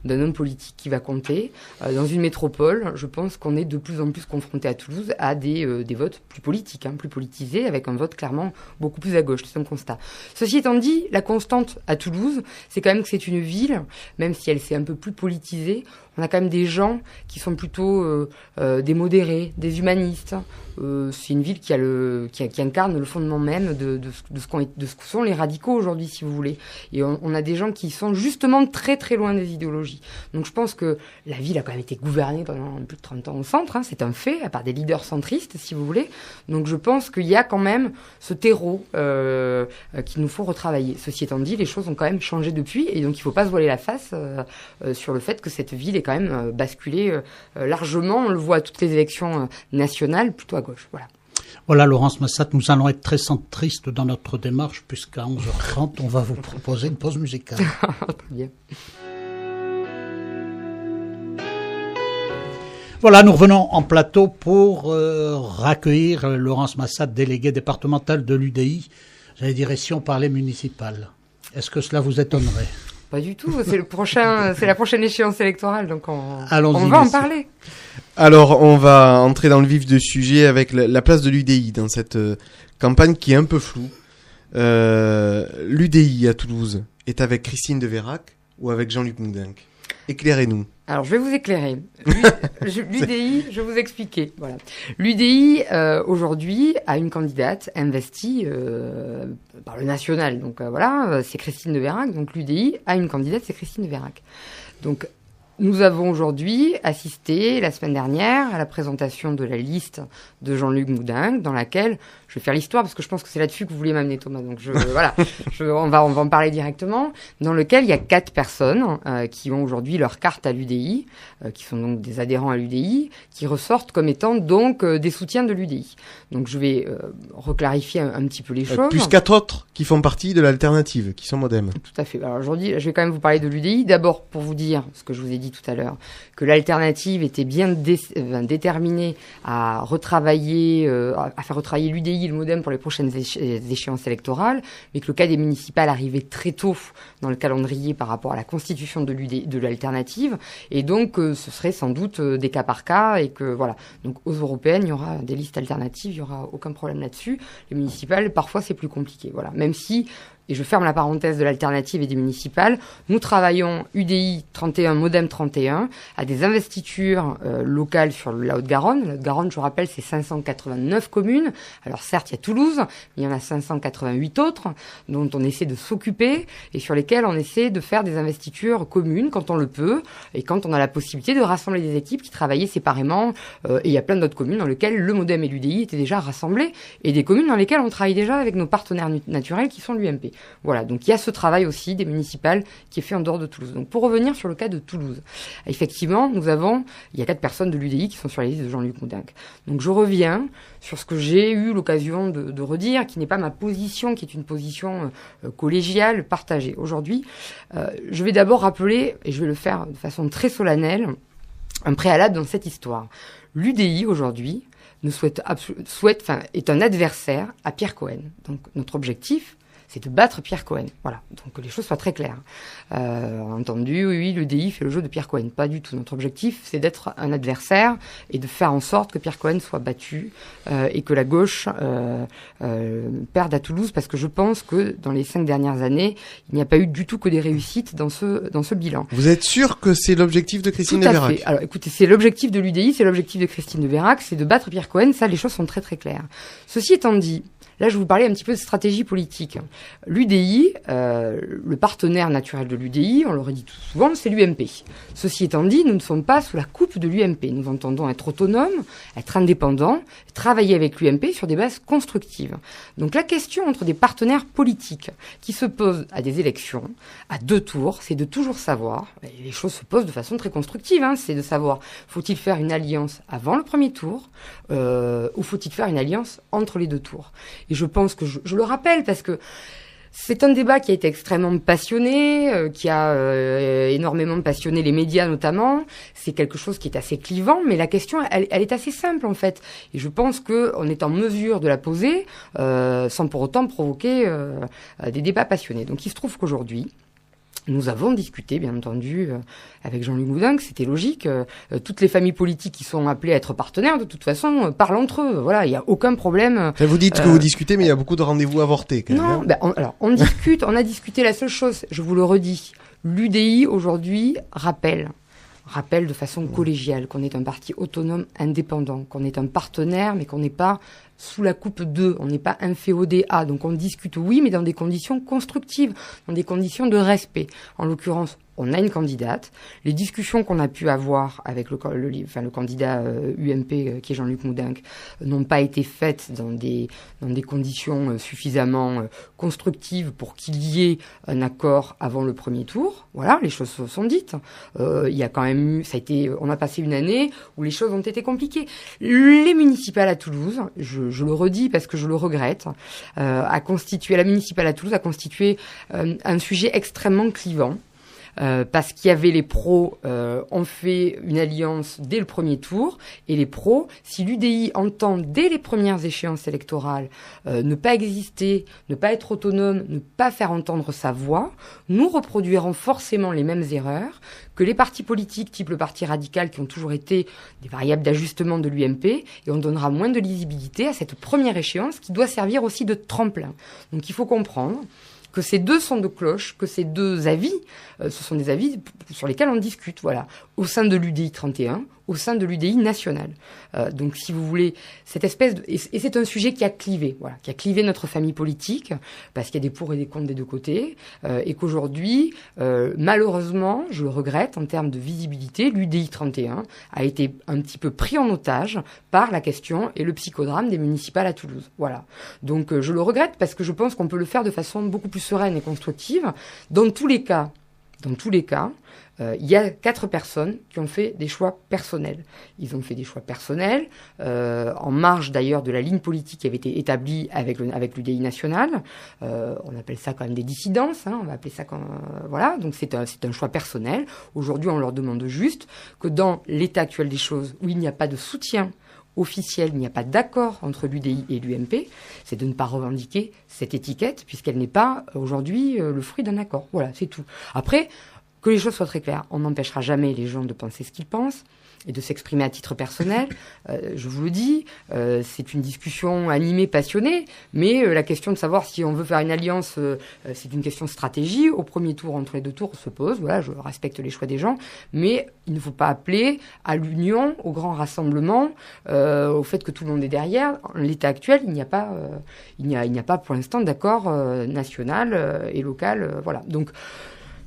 d'un homme politique qui va compter. Dans une métropole, je pense qu'on est de plus en plus confronté à Toulouse à des votes plus politiques, plus politisés, avec un vote clairement beaucoup plus à gauche. C'est un constat. Ceci étant dit, la constante à Toulouse, c'est quand même que c'est une ville, même si elle s'est un peu plus politisée, on a quand même des gens qui sont plutôt des modérés, des humanistes. C'est une ville qui incarne le fondement même de ce que sont les radicaux aujourd'hui, si vous voulez. Et on a des gens qui sont justement très très loin des idéologies. Donc je pense que la ville a quand même été gouvernée pendant plus de 30 ans au centre, c'est un fait, à part des leaders centristes, si vous voulez. Donc je pense qu'il y a quand même ce terreau qu'il nous faut retravailler. Ceci étant dit, les choses ont quand même changé depuis, et donc il ne faut pas se voiler la face sur le fait que cette ville est quand même basculée largement. On le voit à toutes les élections nationales, plutôt à gauche. Voilà, Laurence Massat, nous allons être très centristes dans notre démarche, puisqu'à 11h30, on va vous proposer une pause musicale. Très bien. Voilà, nous revenons en plateau pour raccueillir Laurence Massat, déléguée départementale de l'UDI. J'allais dire, et si on parlait municipal, est-ce que cela vous étonnerait? Pas du tout, c'est la prochaine échéance électorale, donc on va en parler. Alors, on va entrer dans le vif du sujet avec la place de l'UDI dans cette campagne qui est un peu floue. L'UDI à Toulouse est avec Christine de Vérac ou avec Jean-Luc Moudenc? Éclairez-nous. Alors, je vais vous éclairer. L'UDI, je vais vous expliquer. Voilà. L'UDI, aujourd'hui, a une candidate investie par le national. Donc, voilà, c'est Christine de Vérac. Donc, l'UDI a une candidate, c'est Christine de Vérac. Donc, Nous avons aujourd'hui assisté la semaine dernière à la présentation de la liste de Jean-Luc Moudingue, dans laquelle, je vais faire l'histoire parce que je pense que c'est là-dessus que vous vouliez m'amener, Thomas. Donc voilà, on va en parler directement. Dans lequel il y a 4 personnes qui ont aujourd'hui leur carte à l'UDI, qui sont donc des adhérents à l'UDI, qui ressortent comme étant donc des soutiens de l'UDI. Donc je vais reclarifier un petit peu les choses. Plus 4 autres qui font partie de l'alternative, qui sont MoDem. Tout à fait. Alors aujourd'hui, je vais quand même vous parler de l'UDI. D'abord pour vous dire ce que je vous ai dit tout à l'heure, que l'alternative était bien déterminée à retravailler, à faire retravailler l'UDI et le MoDem pour les prochaines échéances électorales, mais que le cas des municipales arrivait très tôt dans le calendrier par rapport à la constitution de l'alternative, et donc ce serait sans doute des cas par cas, et que voilà. Donc aux européennes, il y aura des listes alternatives, il y aura aucun problème là-dessus. Les municipales, parfois c'est plus compliqué, voilà. Même si, et je ferme la parenthèse de l'alternative et des municipales, nous travaillons UDI 31, MoDem 31, à des investitures locales sur la Haute-Garonne. La Haute-Garonne, je vous rappelle, c'est 589 communes. Alors certes, il y a Toulouse, mais il y en a 588 autres dont on essaie de s'occuper et sur lesquelles on essaie de faire des investitures communes quand on le peut et quand on a la possibilité de rassembler des équipes qui travaillaient séparément. Et il y a plein d'autres communes dans lesquelles le MoDem et l'UDI étaient déjà rassemblés et des communes dans lesquelles on travaille déjà avec nos partenaires naturels qui sont l'UMP. Voilà, donc il y a ce travail aussi des municipales qui est fait en dehors de Toulouse. Donc pour revenir sur le cas de Toulouse, effectivement, il y a 4 personnes de l'UDI qui sont sur la liste de Jean-Luc Moudingue. Donc je reviens sur ce que j'ai eu l'occasion de redire, qui n'est pas ma position, qui est une position collégiale, partagée. Aujourd'hui, je vais d'abord rappeler, et je vais le faire de façon très solennelle, un préalable dans cette histoire. L'UDI aujourd'hui est un adversaire à Pierre Cohen. Donc notre objectif, c'est de battre Pierre Cohen. Voilà, donc que les choses soient très claires. Entendu, oui, l'UDI fait le jeu de Pierre Cohen. Pas du tout. Notre objectif, c'est d'être un adversaire et de faire en sorte que Pierre Cohen soit battu et que la gauche perde à Toulouse, parce que je pense que dans les 5 dernières années, il n'y a pas eu du tout que des réussites dans ce bilan. Vous êtes sûr que c'est l'objectif de Christine de Vérac ? Alors écoutez, c'est l'objectif de l'UDI, c'est l'objectif de Christine de Vérac, c'est de battre Pierre Cohen. Ça, les choses sont très très claires. Ceci étant dit, là, je vous parlais un petit peu de stratégie politique. L'UDI, le partenaire naturel de l'UDI, on l'aurait dit tout souvent, c'est l'UMP. Ceci étant dit, nous ne sommes pas sous la coupe de l'UMP. Nous entendons être autonomes, être indépendants, travailler avec l'UMP sur des bases constructives. Donc la question entre des partenaires politiques qui se posent à des élections, à 2 tours, c'est de toujours savoir, et les choses se posent de façon très constructive, c'est de savoir, faut-il faire une alliance avant le premier tour, ou faut-il faire une alliance entre les 2 tours ? Et je pense que je le rappelle parce que c'est un débat qui a été extrêmement passionné, qui a énormément passionné les médias notamment. C'est quelque chose qui est assez clivant, mais la question, elle est assez simple en fait. Et je pense qu'on est en mesure de la poser sans pour autant provoquer des débats passionnés. Donc il se trouve qu'aujourd'hui, nous avons discuté, bien entendu, avec Jean-Luc Moudingue, c'était logique. Toutes les familles politiques qui sont appelées à être partenaires, de toute façon, parlent entre eux. Voilà, il n'y a aucun problème. Vous dites que vous discutez, mais il y a beaucoup de rendez-vous avortés. Quand non, même. On discute, on a discuté la seule chose, je vous le redis. L'UDI, aujourd'hui, rappelle de façon collégiale qu'on est un parti autonome, indépendant, qu'on est un partenaire, mais qu'on n'est pas sous la coupe d'eux, on n'est pas inféodé à. Donc on discute, oui, mais dans des conditions constructives, dans des conditions de respect. En l'occurrence, on a une candidate. Les discussions qu'on a pu avoir avec le candidat UMP, qui est Jean-Luc Moudingue, n'ont pas été faites dans des conditions suffisamment constructives pour qu'il y ait un accord avant le premier tour. Voilà, les choses sont dites. Il y a quand même eu, on a passé une année où les choses ont été compliquées. Les municipales à Toulouse, je le redis parce que je le regrette, la municipale à Toulouse a constitué un sujet extrêmement clivant. Parce qu'il y avait les pros ont fait une alliance dès le premier tour, et les pros, si l'UDI entend dès les premières échéances électorales ne pas exister, ne pas être autonome, ne pas faire entendre sa voix, nous reproduirons forcément les mêmes erreurs que les partis politiques type le Parti radical, qui ont toujours été des variables d'ajustement de l'UMP, et on donnera moins de lisibilité à cette première échéance qui doit servir aussi de tremplin. Donc il faut comprendre que ces 2 sons de cloche, que ces 2 avis, ce sont des avis sur lesquels on discute, voilà. Au sein de l'UDI 31, au sein de l'UDI national. Donc, si vous voulez, cette espèce et c'est un sujet qui a clivé, voilà, qui a clivé notre famille politique, parce qu'il y a des pour et des contre des deux côtés, et qu'aujourd'hui, malheureusement, je le regrette, en termes de visibilité, l'UDI 31 a été un petit peu pris en otage par la question et le psychodrame des municipales à Toulouse. Voilà. Donc, je le regrette parce que je pense qu'on peut le faire de façon beaucoup plus sereine et constructive. Dans tous les cas, il y a 4 personnes qui ont fait des choix personnels. Ils ont fait des choix personnels, en marge d'ailleurs de la ligne politique qui avait été établie avec l'UDI national. On appelle ça quand même des dissidences, on va appeler ça voilà. Donc c'est un choix personnel. Aujourd'hui, on leur demande juste que dans l'état actuel des choses, où il n'y a pas de soutien officiel, il n'y a pas d'accord entre l'UDI et l'UMP, c'est de ne pas revendiquer cette étiquette puisqu'elle n'est pas aujourd'hui le fruit d'un accord. Voilà, c'est tout. Après, que les choses soient très claires, on n'empêchera jamais les gens de penser ce qu'ils pensent et de s'exprimer à titre personnel. Je vous le dis, c'est une discussion animée, passionnée, mais la question de savoir si on veut faire une alliance, c'est une question de stratégie. Au premier tour, entre les 2 tours, se pose. Voilà, je respecte les choix des gens, mais il ne faut pas appeler à l'union, au grand rassemblement, au fait que tout le monde est derrière. En l'état actuel, il n'y a pas pour l'instant d'accord national et local. Voilà. Donc,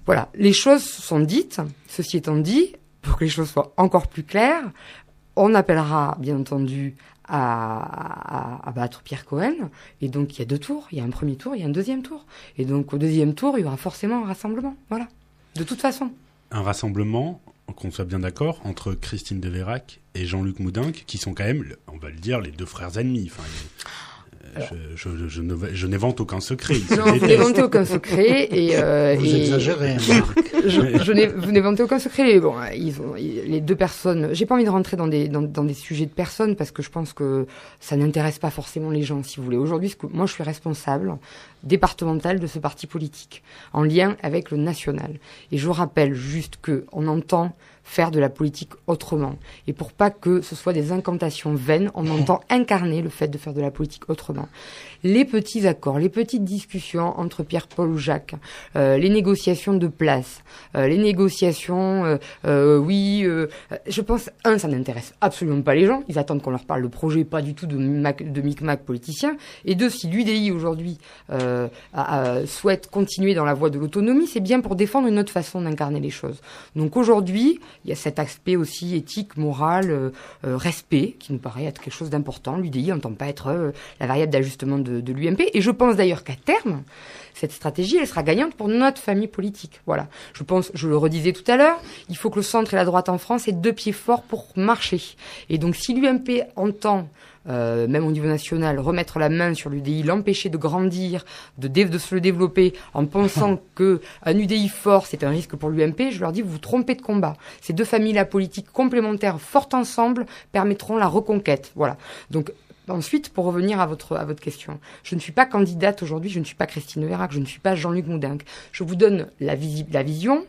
voilà, les choses sont dites. Ceci étant dit, pour que les choses soient encore plus claires, on appellera, bien entendu, à battre Pierre Cohen. Et donc, il y a 2 tours. Il y a un premier tour, il y a un deuxième tour. Et donc, au deuxième tour, il y aura forcément un rassemblement. Voilà. De toute façon. Un rassemblement, qu'on soit bien d'accord, entre Christine de Vérac et Jean-Luc Moudenc, qui sont quand même, on va le dire, les 2 frères ennemis. Enfin, je n'évente aucun secret. Non, vous n'éventez aucun secret vous exagérez, Marc. Vous n'éventez aucun secret. Bon, les 2 personnes. J'ai pas envie de rentrer dans des sujets de personnes parce que je pense que ça n'intéresse pas forcément les gens, si vous voulez. Aujourd'hui, moi, je suis responsable départemental de ce parti politique, en lien avec le national. Et je rappelle juste que on entend faire de la politique autrement. Et pour pas que ce soit des incantations vaines, on entend incarner le fait de faire de la politique autrement. Les petits accords, les petites discussions entre Pierre-Paul ou Jacques, les négociations de place, les négociations, je pense, ça n'intéresse absolument pas les gens. Ils attendent qu'on leur parle de projet, pas du tout de micmac politicien. Et 2, si l'UDI aujourd'hui souhaite continuer dans la voie de l'autonomie, c'est bien pour défendre une autre façon d'incarner les choses. Donc aujourd'hui, il y a cet aspect aussi éthique, moral, respect, qui nous paraît être quelque chose d'important. L'UDI n'entend pas être la variable d'ajustement de l'UMP. Et je pense d'ailleurs qu'à terme, cette stratégie, elle sera gagnante pour notre famille politique. Voilà. Je pense, je le redisais tout à l'heure, il faut que le centre et la droite en France aient 2 pieds forts pour marcher. Et donc, si l'UMP entend, même au niveau national, remettre la main sur l'UDI, l'empêcher de grandir, de se le développer, en pensant que un UDI fort, c'est un risque pour l'UMP, je leur dis, vous vous trompez de combat. Ces 2 familles-là politiques complémentaires, fortes ensemble, permettront la reconquête. Voilà. Donc, ensuite, pour revenir à votre question, je ne suis pas candidate aujourd'hui, je ne suis pas Christine Vérac, je ne suis pas Jean-Luc Moudenc. Je vous donne la vision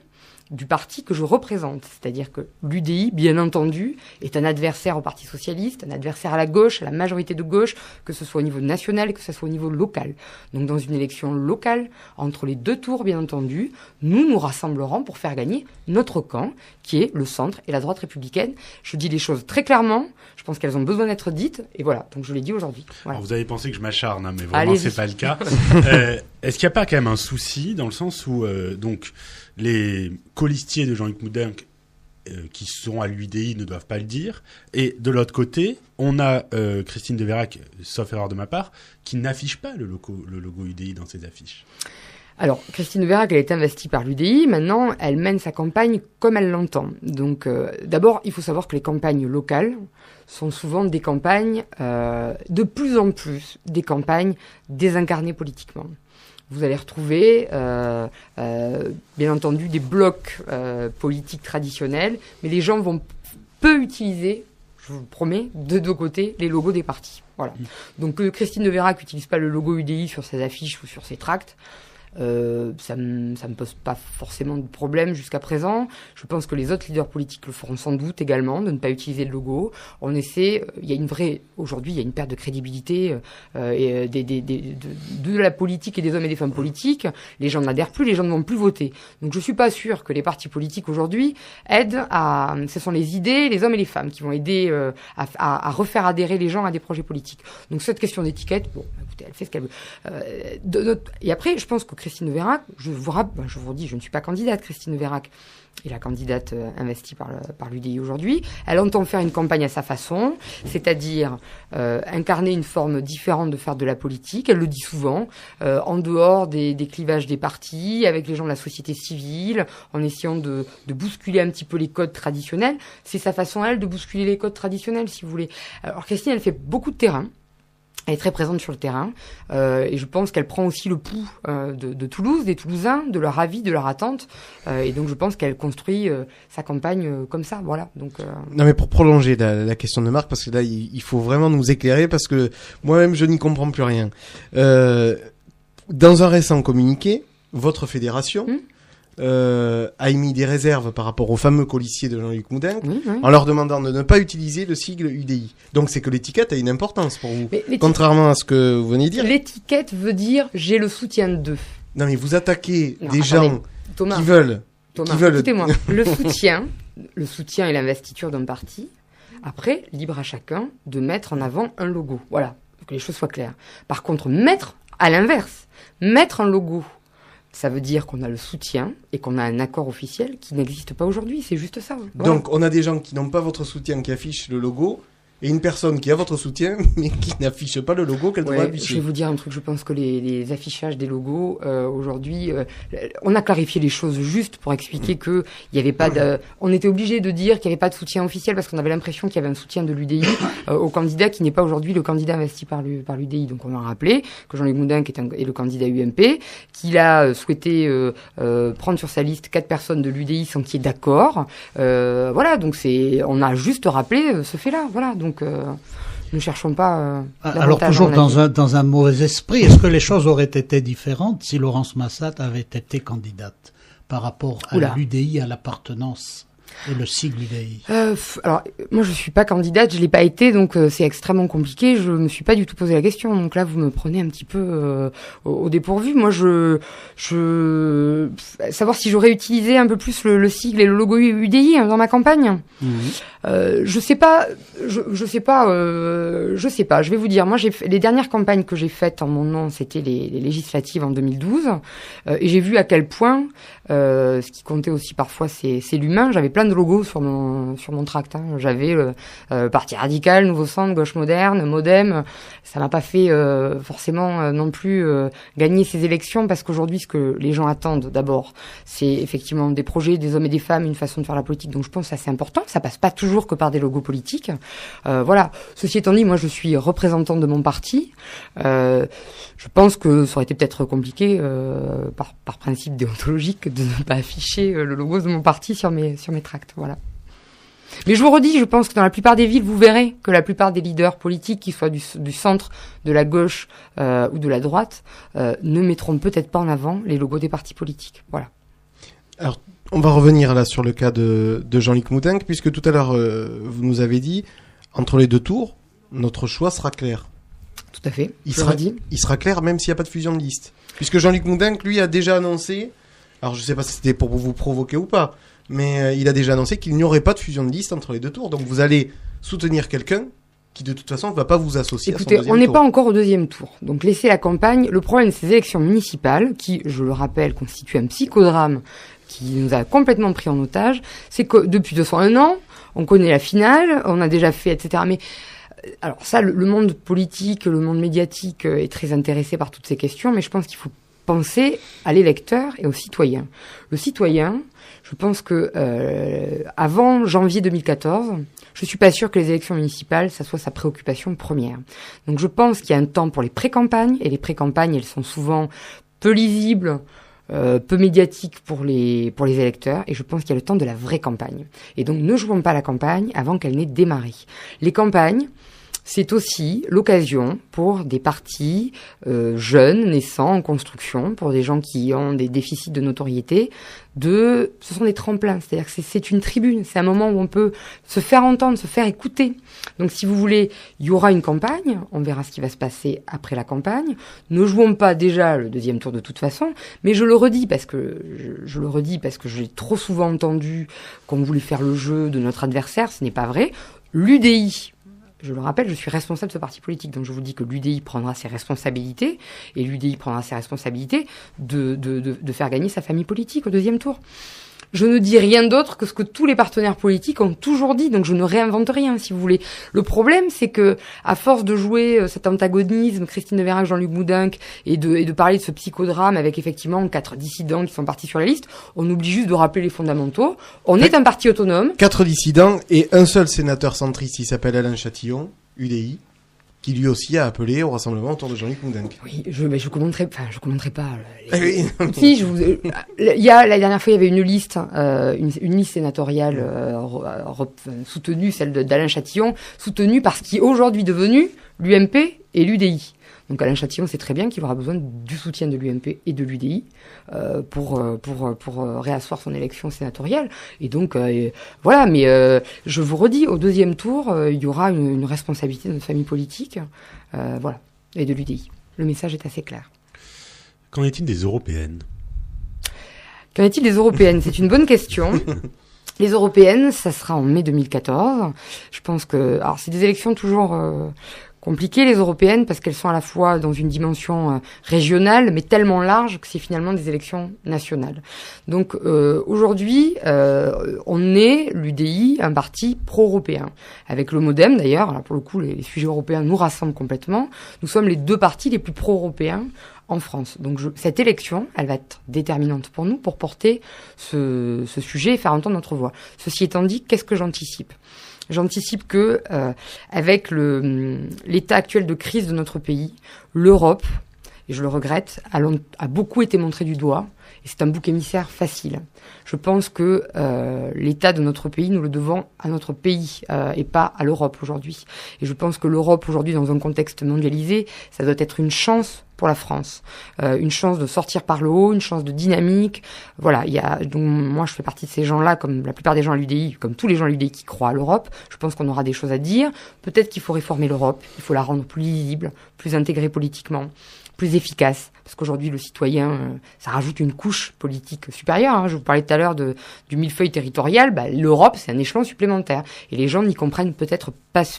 du parti que je représente. C'est-à-dire que l'UDI, bien entendu, est un adversaire au Parti socialiste, un adversaire à la gauche, à la majorité de gauche, que ce soit au niveau national, que ce soit au niveau local. Donc dans une élection locale, entre les 2 tours, bien entendu, nous nous rassemblerons pour faire gagner notre camp, qui est le centre et la droite républicaine. Je dis les choses très clairement, je pense qu'elles ont besoin d'être dites, et voilà, donc je l'ai dit aujourd'hui. Voilà. Alors vous avez pensé que je m'acharne, mais vraiment c'est pas le cas. Est-ce qu'il n'y a pas quand même un souci, dans le sens où, donc, les colistiers de Jean-Luc Moudenc qui sont à l'UDI ne doivent pas le dire. Et de l'autre côté, on a Christine de Vérac, sauf erreur de ma part, qui n'affiche pas le logo UDI dans ses affiches. Alors, Christine de Vérac, elle est investie par l'UDI. Maintenant, elle mène sa campagne comme elle l'entend. Donc, d'abord, il faut savoir que les campagnes locales sont souvent des campagnes, de plus en plus, des campagnes désincarnées politiquement. Vous allez retrouver, bien entendu, des blocs politiques traditionnels, mais les gens vont peu utiliser, je vous le promets, de 2 côtés, les logos des partis. Voilà. Donc, Christine de Vérac n'utilise pas le logo UDI sur ses affiches ou sur ses tracts. Ça me pose pas forcément de problème jusqu'à présent. Je pense que les autres leaders politiques le feront sans doute également, de ne pas utiliser le logo. On essaie, aujourd'hui, il y a une perte de crédibilité de la politique et des hommes et des femmes politiques. Les gens n'adhèrent plus, les gens ne vont plus voter. Donc je suis pas sûr que les partis politiques aujourd'hui ce sont les idées, les hommes et les femmes qui vont aider à refaire adhérer les gens à des projets politiques. Donc cette question d'étiquette, bon, écoutez, elle fait ce qu'elle veut. Et après, je pense que Christine Vérac, je vous dis, je ne suis pas candidate, Christine Vérac est la candidate investie par l'UDI aujourd'hui. Elle entend faire une campagne à sa façon, c'est-à-dire incarner une forme différente de faire de la politique. Elle le dit souvent, en dehors des clivages des partis, avec les gens de la société civile, en essayant de bousculer un petit peu les codes traditionnels. C'est sa façon, elle, de bousculer les codes traditionnels, si vous voulez. Alors Christine, elle fait beaucoup de terrain. Elle est très présente sur le terrain et je pense qu'elle prend aussi le pouls de Toulouse, des Toulousains, de leur avis, de leur attente. Et donc je pense qu'elle construit sa campagne comme ça. Voilà. Donc. Non mais pour prolonger la question de Marc, parce que là il faut vraiment nous éclairer parce que moi-même je n'y comprends plus rien. Dans un récent communiqué, votre fédération a émis des réserves par rapport au fameux colissier de Jean-Luc Moudenc, en leur demandant de ne pas utiliser le sigle UDI. Donc c'est que l'étiquette a une importance pour vous, contrairement à ce que vous venez de dire. L'étiquette veut dire j'ai le soutien d'eux. Non mais vous attaquez des gens qui veulent... Écoutez-moi, le soutien et l'investiture d'un parti, après, libre à chacun de mettre en avant un logo. Voilà, que les choses soient claires. Par contre, mettre un logo, ça veut dire qu'on a le soutien et qu'on a un accord officiel qui n'existe pas aujourd'hui. C'est juste ça. Voilà. Donc, on a des gens qui n'ont pas votre soutien, qui affichent le logo, et une personne qui a votre soutien, mais qui n'affiche pas le logo qu'elle doit afficher. Je vais vous dire un truc. Je pense que les affichages des logos, aujourd'hui, on a clarifié les choses juste pour expliquer que il y avait pas on était obligé de dire qu'il n'y avait pas de soutien officiel parce qu'on avait l'impression qu'il y avait un soutien de l'UDI au candidat qui n'est pas aujourd'hui le candidat investi par l'UDI. Donc, on a rappelé que Jean-Luc Moudenc est le candidat UMP, qu'il a souhaité prendre sur sa liste 4 personnes de l'UDI sans qu'il y ait d'accord. Voilà. Donc, on a juste rappelé ce fait-là. Voilà. Donc, ne cherchons pas. Alors toujours dans un mauvais esprit, est-ce que les choses auraient été différentes si Laurence Massat avait été candidate par rapport à l'UDI, à l'appartenance et le sigle UDI? Alors moi je suis pas candidate, je l'ai pas été, donc c'est extrêmement compliqué. Je me suis pas du tout posé la question, donc là vous me prenez un petit peu au dépourvu. Moi savoir si j'aurais utilisé un peu plus le sigle et le logo UDI dans ma campagne. Je sais pas. Je vais vous dire, moi les dernières campagnes que j'ai faites en mon nom, c'était les législatives en 2012, et j'ai vu à quel point ce qui comptait aussi parfois c'est l'humain. J'avais plein de logos sur mon tract. J'avais Parti radical, Nouveau Centre, Gauche moderne, Modem. Ça m'a pas fait forcément non plus gagner ces élections, parce qu'aujourd'hui ce que les gens attendent d'abord, c'est effectivement des projets, des hommes et des femmes, une façon de faire la politique. Donc je pense que ça c'est important. Ça passe pas toujours que par des logos politiques. Voilà. Ceci étant dit, moi je suis représentante de mon parti. Je pense que ça aurait été peut-être compliqué par principe déontologique de ne pas afficher le logo de mon parti sur mes tracts. Voilà. Mais je vous redis, je pense que dans la plupart des villes, vous verrez que la plupart des leaders politiques, qu'ils soient du centre, de la gauche ou de la droite, ne mettront peut-être pas en avant les logos des partis politiques. Voilà. Alors, on va revenir là sur le cas de Jean-Luc Moudenc, puisque tout à l'heure, vous nous avez dit, entre les deux tours, notre choix sera clair. Tout à fait. Il sera clair même s'il n'y a pas de fusion de liste. Puisque Jean-Luc Moudenc, lui, a déjà annoncé, alors je ne sais pas si c'était pour vous provoquer ou pas, mais il a déjà annoncé qu'il n'y aurait pas de fusion de liste entre les deux tours. Donc vous allez soutenir quelqu'un qui de toute façon ne va pas vous associer à son deuxième tour. Écoutez, on n'est pas encore au deuxième tour. Donc laissez la campagne. Le problème de ces élections municipales, qui, je le rappelle, constituent un psychodrame qui nous a complètement pris en otage, c'est que depuis 201 ans, on connaît la finale, on a déjà fait, etc. Mais alors ça, le monde politique, le monde médiatique est très intéressé par toutes ces questions, mais je pense qu'il faut penser à l'électeur et au citoyen. Le citoyen, je pense que avant janvier 2014, je suis pas sûre que les élections municipales, ça soit sa préoccupation première. Donc je pense qu'il y a un temps pour les pré-campagnes, et les pré-campagnes, elles sont souvent peu lisibles, peu médiatiques pour les électeurs, et je pense qu'il y a le temps de la vraie campagne. Et donc ne jouons pas la campagne avant qu'elle n'ait démarré. Les campagnes, c'est aussi l'occasion pour des partis jeunes, naissants, en construction, pour des gens qui ont des déficits de notoriété, ce sont des tremplins, c'est-à-dire que c'est une tribune, c'est un moment où on peut se faire entendre, se faire écouter. Donc si vous voulez, il y aura une campagne, on verra ce qui va se passer après la campagne. Ne jouons pas déjà le deuxième tour de toute façon, mais je le redis parce que j'ai trop souvent entendu qu'on voulait faire le jeu de notre adversaire, ce n'est pas vrai. L'UDI, je le rappelle, je suis responsable de ce parti politique, donc je vous dis que l'UDI prendra ses responsabilités, et l'UDI prendra ses responsabilités de faire gagner sa famille politique au deuxième tour. Je ne dis rien d'autre que ce que tous les partenaires politiques ont toujours dit, donc je ne réinvente rien, si vous voulez. Le problème, c'est que, à force de jouer cet antagonisme, Christine de Vérac, Jean-Luc Boudinck, et de parler de ce psychodrame avec effectivement 4 dissidents qui sont partis sur la liste, on oublie juste de rappeler les fondamentaux. On est un parti autonome. 4 dissidents et un seul sénateur centriste, il s'appelle Alain Châtillon, UDI, qui lui aussi a appelé au rassemblement autour de Jean-Luc Boudinck. Oui, je commenterai pas. Oui. Si, il y a, la dernière fois, il y avait une liste sénatoriale, soutenue, celle d'Alain Châtillon, soutenue par ce qui est aujourd'hui devenu l'UMP et l'UDI. Donc Alain Châtillon sait très bien qu'il aura besoin du soutien de l'UMP et de l'UDI pour réasseoir son élection sénatoriale. Et donc voilà, mais je vous redis, au deuxième tour, il y aura une responsabilité de notre famille politique, voilà, et de l'UDI. Le message est assez clair. Qu'en est-il des européennes ? Qu'en est-il des européennes ? C'est une bonne question. Les européennes, ça sera en mai 2014. Je pense que, alors c'est des élections toujours compliquées, les européennes, parce qu'elles sont à la fois dans une dimension régionale, mais tellement large que c'est finalement des élections nationales. Donc aujourd'hui, on est, l'UDI, un parti pro-européen. Avec le MoDem d'ailleurs, alors pour le coup, les sujets européens nous rassemblent complètement. Nous sommes les 2 partis les plus pro-européens en France. Donc cette élection, elle va être déterminante pour nous, pour porter ce sujet et faire entendre notre voix. Ceci étant dit, qu'est-ce que j'anticipe ? J'anticipe que, avec l'état actuel de crise de notre pays, l'Europe, et je le regrette, a beaucoup été montrée du doigt, et c'est un bouc émissaire facile. Je pense que l'état de notre pays, nous le devons à notre pays et pas à l'Europe aujourd'hui. Et je pense que l'Europe aujourd'hui, dans un contexte mondialisé, ça doit être une chance pour la France, une chance de sortir par le haut, une chance de dynamique. Voilà, donc moi je fais partie de ces gens-là, comme la plupart des gens à l'UDI, comme tous les gens à l'UDI qui croient à l'Europe. Je pense qu'on aura des choses à dire. Peut-être qu'il faut réformer l'Europe, il faut la rendre plus lisible, plus intégrée politiquement, plus efficace. Parce qu'aujourd'hui, le citoyen, ça rajoute une couche politique supérieure. Hein. Je vous parlais tout à l'heure du millefeuille territorial. L'Europe, c'est un échelon supplémentaire. Et les gens n'y comprennent peut-être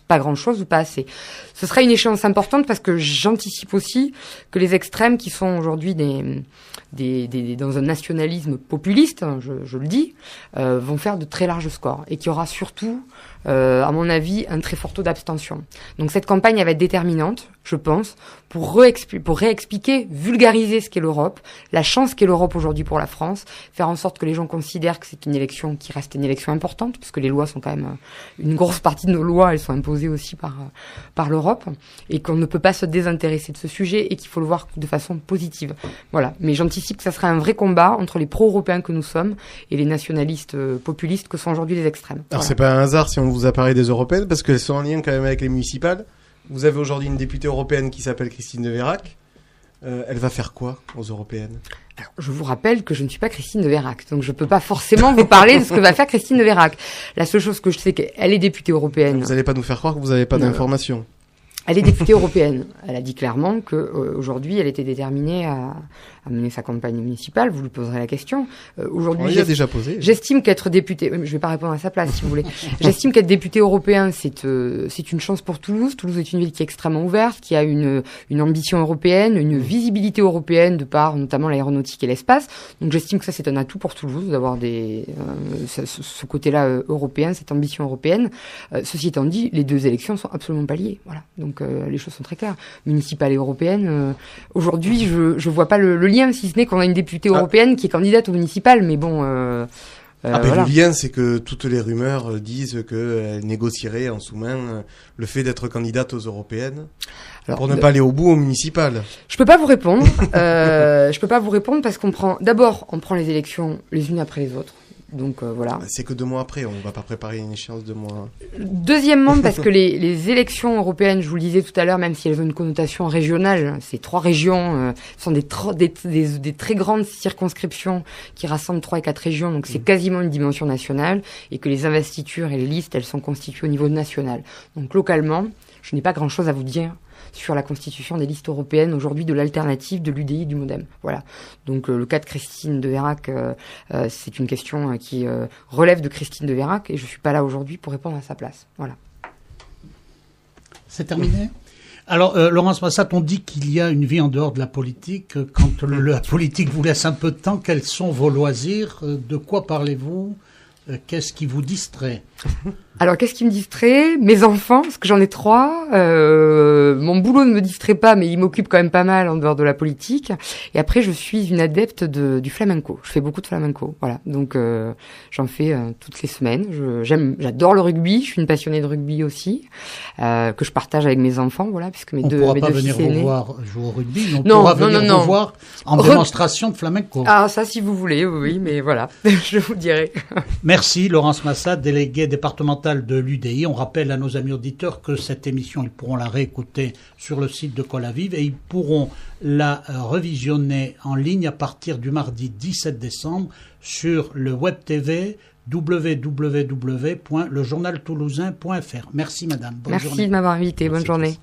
pas grand-chose ou pas assez. Ce sera une échéance importante parce que j'anticipe aussi que les extrêmes qui sont aujourd'hui dans un nationalisme populiste, hein, je le dis, vont faire de très larges scores. Et qu'il y aura surtout, à mon avis, un très fort taux d'abstention. Donc cette campagne, elle va être déterminante, je pense, pour réexpliquer, vulgariser ce qu'est l'Europe, la chance qu'est l'Europe aujourd'hui pour la France, faire en sorte que les gens considèrent que c'est une élection qui reste une élection importante, parce que les lois sont quand même, une grosse partie de nos lois, elles sont imposées aussi par l'Europe, et qu'on ne peut pas se désintéresser de ce sujet, et qu'il faut le voir de façon positive. Voilà. Mais j'anticipe que ça sera un vrai combat entre les pro-européens que nous sommes et les nationalistes populistes que sont aujourd'hui les extrêmes. Alors voilà. C'est pas un hasard si on vous a parlé des européennes, parce qu'elles sont en lien quand même avec les municipales. Vous avez aujourd'hui une députée européenne qui s'appelle Christine de Vérac. Elle va faire quoi aux européennes ? Alors, je vous rappelle que je ne suis pas Christine de Vérac, donc je peux pas forcément vous parler de ce que va faire Christine de Vérac. La seule chose que je sais, qu'elle est députée européenne. Vous n'allez pas nous faire croire que vous n'avez pas d'informations. Elle est députée européenne. Elle a dit clairement que aujourd'hui, elle était déterminée à mener sa campagne municipale. Vous lui poserez la question. Aujourd'hui, on y a déjà posé. J'estime qu'être députée, je vais pas répondre à sa place si vous voulez. J'estime qu'être député européen, c'est une chance pour Toulouse. Toulouse est une ville qui est extrêmement ouverte, qui a une ambition européenne, une visibilité européenne de par notamment l'aéronautique et l'espace. Donc j'estime que ça c'est un atout pour Toulouse d'avoir ce côté-là européen, cette ambition européenne. Ceci étant dit, les 2 élections sont absolument pas liées. Voilà. Donc les choses sont très claires. Municipale et européenne. Aujourd'hui, je vois pas le lien, si ce n'est qu'on a une députée européenne qui est candidate au municipal, mais bon. Voilà. Le lien, c'est que toutes les rumeurs disent qu'elle négocierait en sous-main le fait d'être candidate aux européennes. Alors, pour ne pas aller au bout au municipal. Je peux pas vous répondre. Je peux pas vous répondre parce qu'on prend les élections les unes après les autres. Donc voilà. C'est que 2 mois après, on ne va pas préparer une échéance 2 mois. Deuxièmement, parce que les élections européennes, je vous le disais tout à l'heure, même si elles ont une connotation régionale, ces 3 régions sont des très grandes circonscriptions qui rassemblent 3 et 4 régions, donc c'est quasiment une dimension nationale, et que les investitures et les listes, elles sont constituées au niveau national. Donc localement, je n'ai pas grand-chose à vous dire sur la constitution des listes européennes aujourd'hui de l'alternative, de l'UDI, du MoDem. Voilà. Donc le cas de Christine de Veyrac, c'est une question qui relève de Christine de Veyrac et je suis pas là aujourd'hui pour répondre à sa place. Voilà. C'est terminé. Alors, Laurence Massat, on dit qu'il y a une vie en dehors de la politique. Quand la politique vous laisse un peu de temps, quels sont vos loisirs? De quoi parlez-vous? Qu'est-ce qui vous distrait? Alors, qu'est-ce qui me distrait? Mes enfants, parce que j'en ai 3. Mon boulot ne me distrait pas, mais il m'occupe quand même pas mal en dehors de la politique. Et après, je suis une adepte du flamenco. Je fais beaucoup de flamenco, voilà. Donc, j'en fais toutes les semaines. J'adore le rugby. Je suis une passionnée de rugby aussi, que je partage avec mes enfants, voilà, puisque mes deux fils aînés. On pourra pas venir vous voir jouer au rugby, mais on non, pourra venir vous voir en démonstration de flamenco. Ah, ça, si vous voulez, oui, mais voilà, je vous dirai. Merci, Laurence Massat, déléguée départementale de l'UDI. On rappelle à nos amis auditeurs que cette émission, ils pourront la réécouter sur le site de Colavive et ils pourront la revisionner en ligne à partir du mardi 17 décembre sur le web TV www.lejournaltoulousain.fr. Merci madame. Bonne journée. Merci de m'avoir invité. Bonne journée.